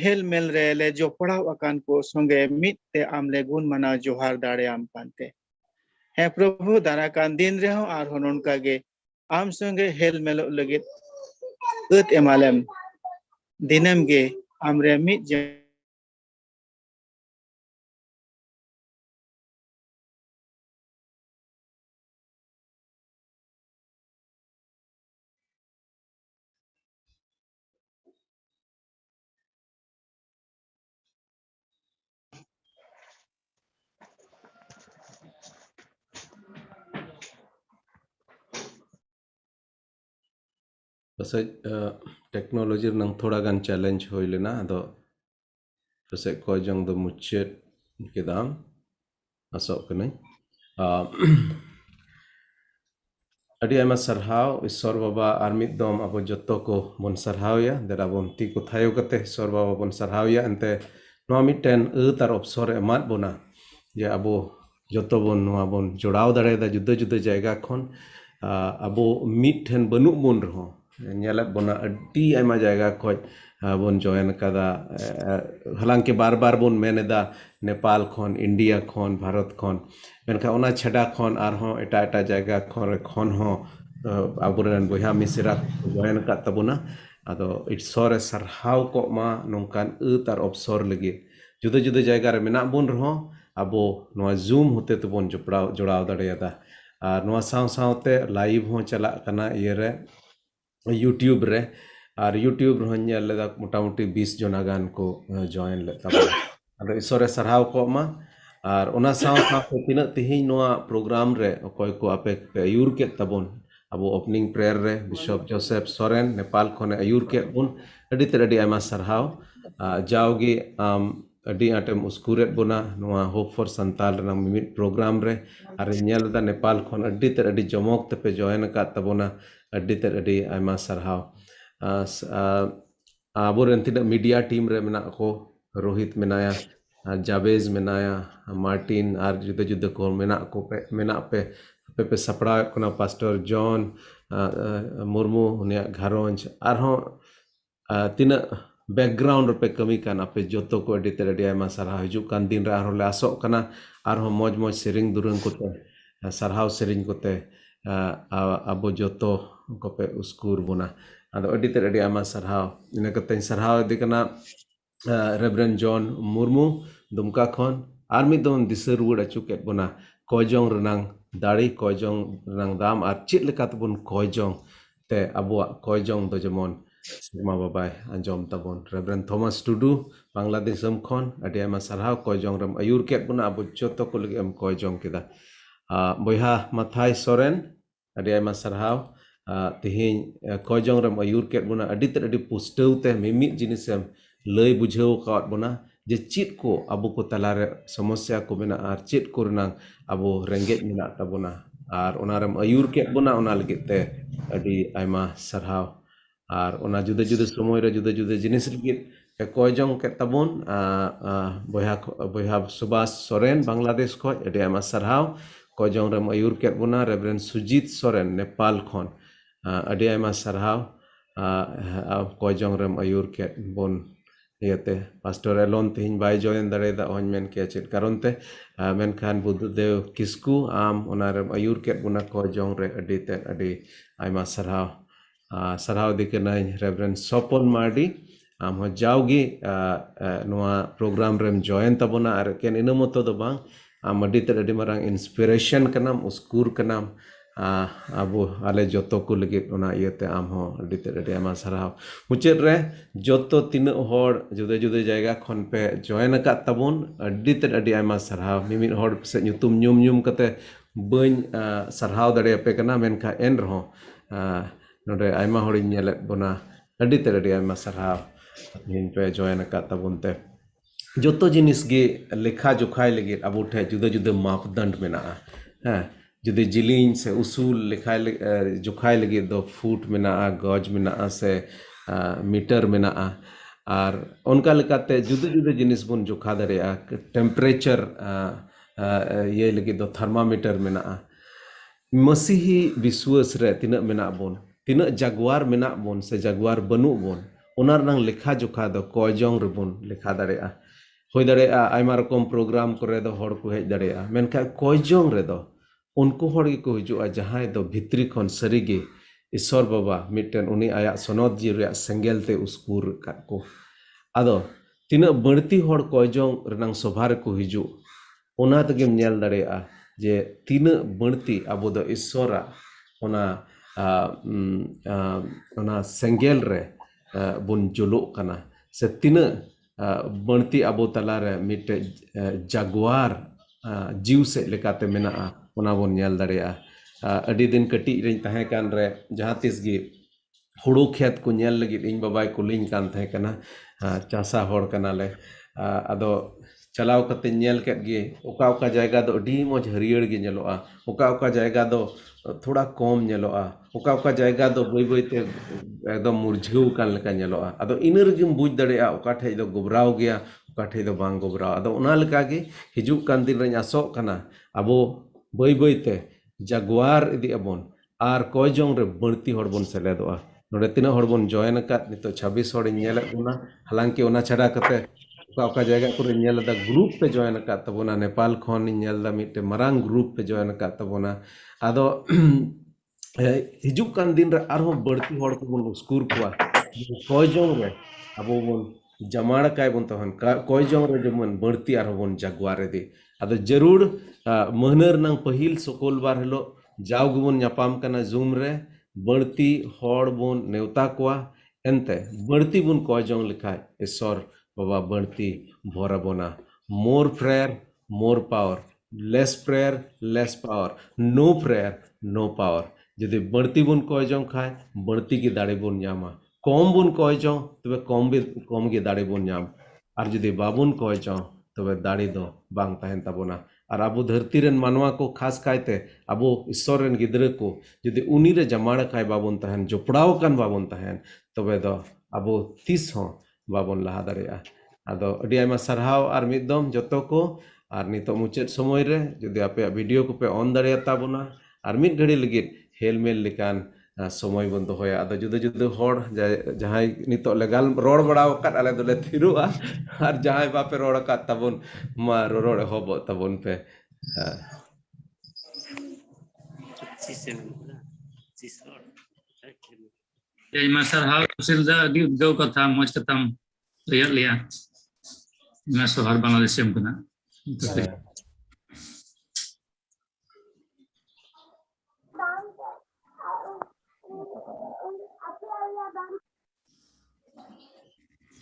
ᱦᱮᱞ ᱢᱮᱞ ᱨᱮ ᱞᱮ ᱡᱚᱯᱲᱟᱣ ᱟᱠᱟᱱ ᱠᱚ ᱥᱚᱸᱜᱮ ᱢᱤᱫ ᱛᱮ ᱟᱢᱞᱮ ᱜᱩᱱ ᱢᱟᱱᱟᱣ ᱡᱚᱦᱟᱨ ᱫᱟᱲᱮᱭᱟᱢ ᱠᱟᱱᱛᱮ ᱦᱮᱸ ᱯᱨᱚᱵᱷᱩ ᱫᱟᱨᱟᱠᱟᱱ ᱫᱤᱱ ᱨᱮᱦᱚᱸ ᱟᱨᱦᱚᱸ ᱱᱚᱝᱠᱟ ᱜᱮ ᱟᱢ ᱥᱚᱸᱜᱮ ᱦᱮᱞ ᱢᱮᱞᱚᱜ ᱞᱟᱹᱜᱤᱫ ᱟᱹᱛ ᱮᱢᱟᱞᱮᱢ ᱫᱤᱱᱟᱹᱢ ᱜᱮ ᱟᱢᱨᱮ ᱢᱤᱫ pasal teknologi nang thoda gan challenge hoi lena ado pasal ko jang do muchet kedam asok kanai adi ayma sarhaw Ishwar Baba ar mid dom abo jotto ko bon sarhaw ya dera bon ti ko thayo kate Ishwar Baba bon sarhaw ya ante noa mitten tar opsor emat bona je abo jotto bon noa bon jodaw dare da juda juda jayga khon abo mitten banu bon rho nyelat bona adi ayma jayga khoj bon join kada halanke bar bar bon meneda Nepal khon India khon Bharat khon menka ona chhada khon arho eta eta jayga khon ho aburen boya misira join kat tabuna ado Ishwar sarhaw ko ma nongkan tar opsor lagi juda juda jayga re mena bon rho abo noa zoom hote to bon jodaw dareyada ar noa saw te live ho chala kana yere YouTube re R YouTube রহঞ্জা লেদা মোটামুটি 20 জনা গান কো জয়েন লে তাবা আর ইসরে সারহাও কো মা আর ওনা সাও সাও তিনা তিহিন নোয়া প্রোগ্রাম রে অকয় কো আপে আয়ুর কে তাবন আবো ওপেনিং প্রেয়ার রে বিশপ জোসেফ সরেন নেপাল খনে আয়ুর কে বন আডি তেডি আইমা সারহাও যাওগি আডি আটেম উস্কুরেট বনা নোয়া হোপ ফর সান্তাল রে মিমিট প্রোগ্রাম রে আর নেল দা নেপাল খন আডি তেডি জমক তেপে জয়েন কা তাবনা আডি তেডি আইমা সারহাও aburen tidak media team re mena ko Rohit menaya Jabez menaya Martin ar juda juda ko mena ko mena pe sapra kona Pastor John Murmu unia gharonj arho tina background pe kami kan ape joto ko edit re dia masara hiju kan din ra arho le asok kana arho moj moj sering durung ko te sarhau sering ko te abo joto ko pe uskur buna ado adi adi ama sarhaw ina kateng sarhaw dikana Reverend John Murmu dumka khon armi don disar word achuket bona kojong renang dari kojong renang dam ar chit lekat bun kojong te abua kojong do jemon sigma babai anjom tabon Reverend Thomas Tudu Bangladesh khon adi ama sarhaw kojong ram ayur ket bona abu joto ko lagi am kojong kita boyha Mathai Soren adi ama sarhaw tihin kojong ram ayur ket buna adit adi pustew te mimit jinisem lay bujhau kaat buna je chit ko abu ko talare समस्या ko mena ar chit ko renang abu rengget mena tabuna ar onaram ayur ket buna ona lagit te adi aima sarhaw ar ona juda juda somoy re juda juda jinis lagit kojong ket tabun boyha Subas Soren Bangladesh ko adi aima sarhaw kojong ram ayur ket buna Reverend Sujit Soren Nepal khon adi aima sarhaw kojong ram ayur ket bon yete Pastor Elon tihin bai join dare da on men ke chit karonte men khan Buddhadev Kisku am onaram ayur ket buna kojong re adi te adi aima sarhaw dikenai Reverend Sopon Mardi am ho jawgi noa program rem join tabona ar ken inamoto do bang am adi te adi marang inspiration kanam uskur kanam abu ale joto ko lagi ona iete amho adite ade ama sarhaw muchet re joto tinu hor juda juda jayga khon pe join akat tabun adite ade ama sarhaw mimit hor se nyutum nyum kate bain sarhaw dare pe kana menka en rho node aima hor nyelet bona adite ade ama sarhaw इन पे जॉइन का तबुनते जोतो जिनिस गे लेखा जोखाय लगे अबो ठे जुदा जुदा मापदंड मेना हाँ जुदे जिलिंग से उसूल लेखाय जोखाय लगे दो फुट मेना गज मेना से मीटर मेना और उनका लेकाते जुदा जुदा जिनिस बुन जोखा दरेया टेम्परेचर ये लगे दो थर्मामीटर मेना मसीही विश्वास रे तिना मेना बोन तिना जागवार मेना बोन से जागवार बनु बोन ओनार नंग लेखा जोखा दो कयजोंग रे बोन लेखा दरेया होय दरेया आयमा रकम प्रोग्राम करे दो हड़ को हेज दरेया मेनखा कयजोंग रे दो उनको हड़ को हिजुआ जहां दो भित्री खन सरीगे ईश्वर बाबा मिटन उनी आया सनद जी रे सेंगेल ते उसकुर का को आदो तिना बड़ती हड़ कयजोंग रनांग सभा रे को हिजु ओना तगेम नेल दरेया जे तीना बड़ती अबो दो ईश्वरा ओना सेंगेल रे बुन जुलो कना से तीना बड़ती अबो तला रे मिटे जागवार जीव से लेकाते मेना ओना बोन नेल दरेया अडी दिन कटी रे तहे कान रे जहां तिस गे हुड़ो खेत को नेल लगी इन बाबाई को लिंग कान तहे कना चासा हड़ कना ले आदो चलाव कते नेल केत गे ओका ओका जायगा दो अडी मज हरियर गे नेलोआ ओका जायगा दो थोड़ा कम नेलोआ ओका जायगा दो बई बई ते एकदम मुरझाव कान लेका नेलोआ आदो इना रगेम बुझ दड़ेया ओका ठे दो गोबराव गया ओका ठे दो बांग गोबराव आदो ओना लेका गे हिजुक कान दिन रे आसो कना अबो बई बई ते जागवार इदी अबोन आर कयजोंग रे बड़ती हड़ बोन सेलेदोआ नोडे तिना हड़ बोन जॉइन का नितो 26 हड़ नेल गुना हालांकि ओना छड़ा कते ओका जायगा को नेल दा ग्रुप पे जॉइन का तबोना नेपाल खन नेल दा मिटे मरांग ग्रुप पे जॉइन का तबोना आदो हिजुक कान दिन रे आरो बड़ती हड़ को बोन स्कूर कोआ कयजोंग रे अबो बोन जमाड़ काय बोन तहन कयजोंग रे जमन बड़ती आरो बोन जागवार दे आदो जरूर महनर नंग पहिल सकोल बार हेलो जाव गुबन न्यापाम कना जूम रे बड़ती हड़ बोन नेवता कोआ एनते बड़ती बुन कयजोंग लिखाय ईश्वर बाबा बड़ती भोराबोना more prayer more power less prayer less power no prayer no power जदि बड़ती बुन कयजोंग खाय बड़ती की दाड़े बुन न्यामा कम बुन कयजोंग तबे कम गे दाड़े बुन न्याम और जदि बाबुन कयजोंग तबे दाड़े दो बांग तहन ताबोना और अबो धरती रेन मानवा को खास कायते अबो ईश्वर रेन गिद्रे को जदि उनी रे जमाड़ काय बाबुन तहन जोपड़ाव कान बाबुन तहन तबे दो अबो तीस हो बाबुन लहा दरेया आदो अडी आयमा सरहाव और मिदम जतो को और नितो मुचाद समय रे जदि आपे वीडियो को पे ऑन दरेया ताबोना और मिद घड़ी लगित हेलमेल लिकान समय बन दोहया आदो जुदा जुदा हड़ जहां नितो लेगाल रोड बड़ाव काट आले दोले थिरुआ और जहां बापे रोड काट ताबोन मा रोड होबो ताबोन पे Jai Sarhau Silda di Udgaw Katham Moj Katham lihat lihat Mas Sohar Bangladesh yang kena.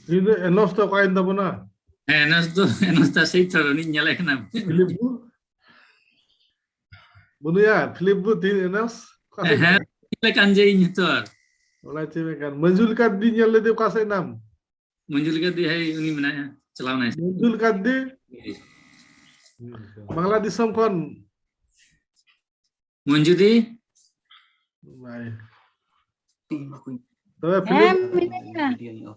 Ini enos to kain tabuna. Enos ta sih cara ni nyala kena. Philip bu. Bunu ya, Philip bu tin enos. Nyala kanjai nyetor. Oleh cewek kan, Manjul kad di nyala dia kasih nam. Muncul ke dia ini mana ya? Celau nasi. Manjul kad di. Bangladesh kon. Muncul di. Baik. Tapi Philip.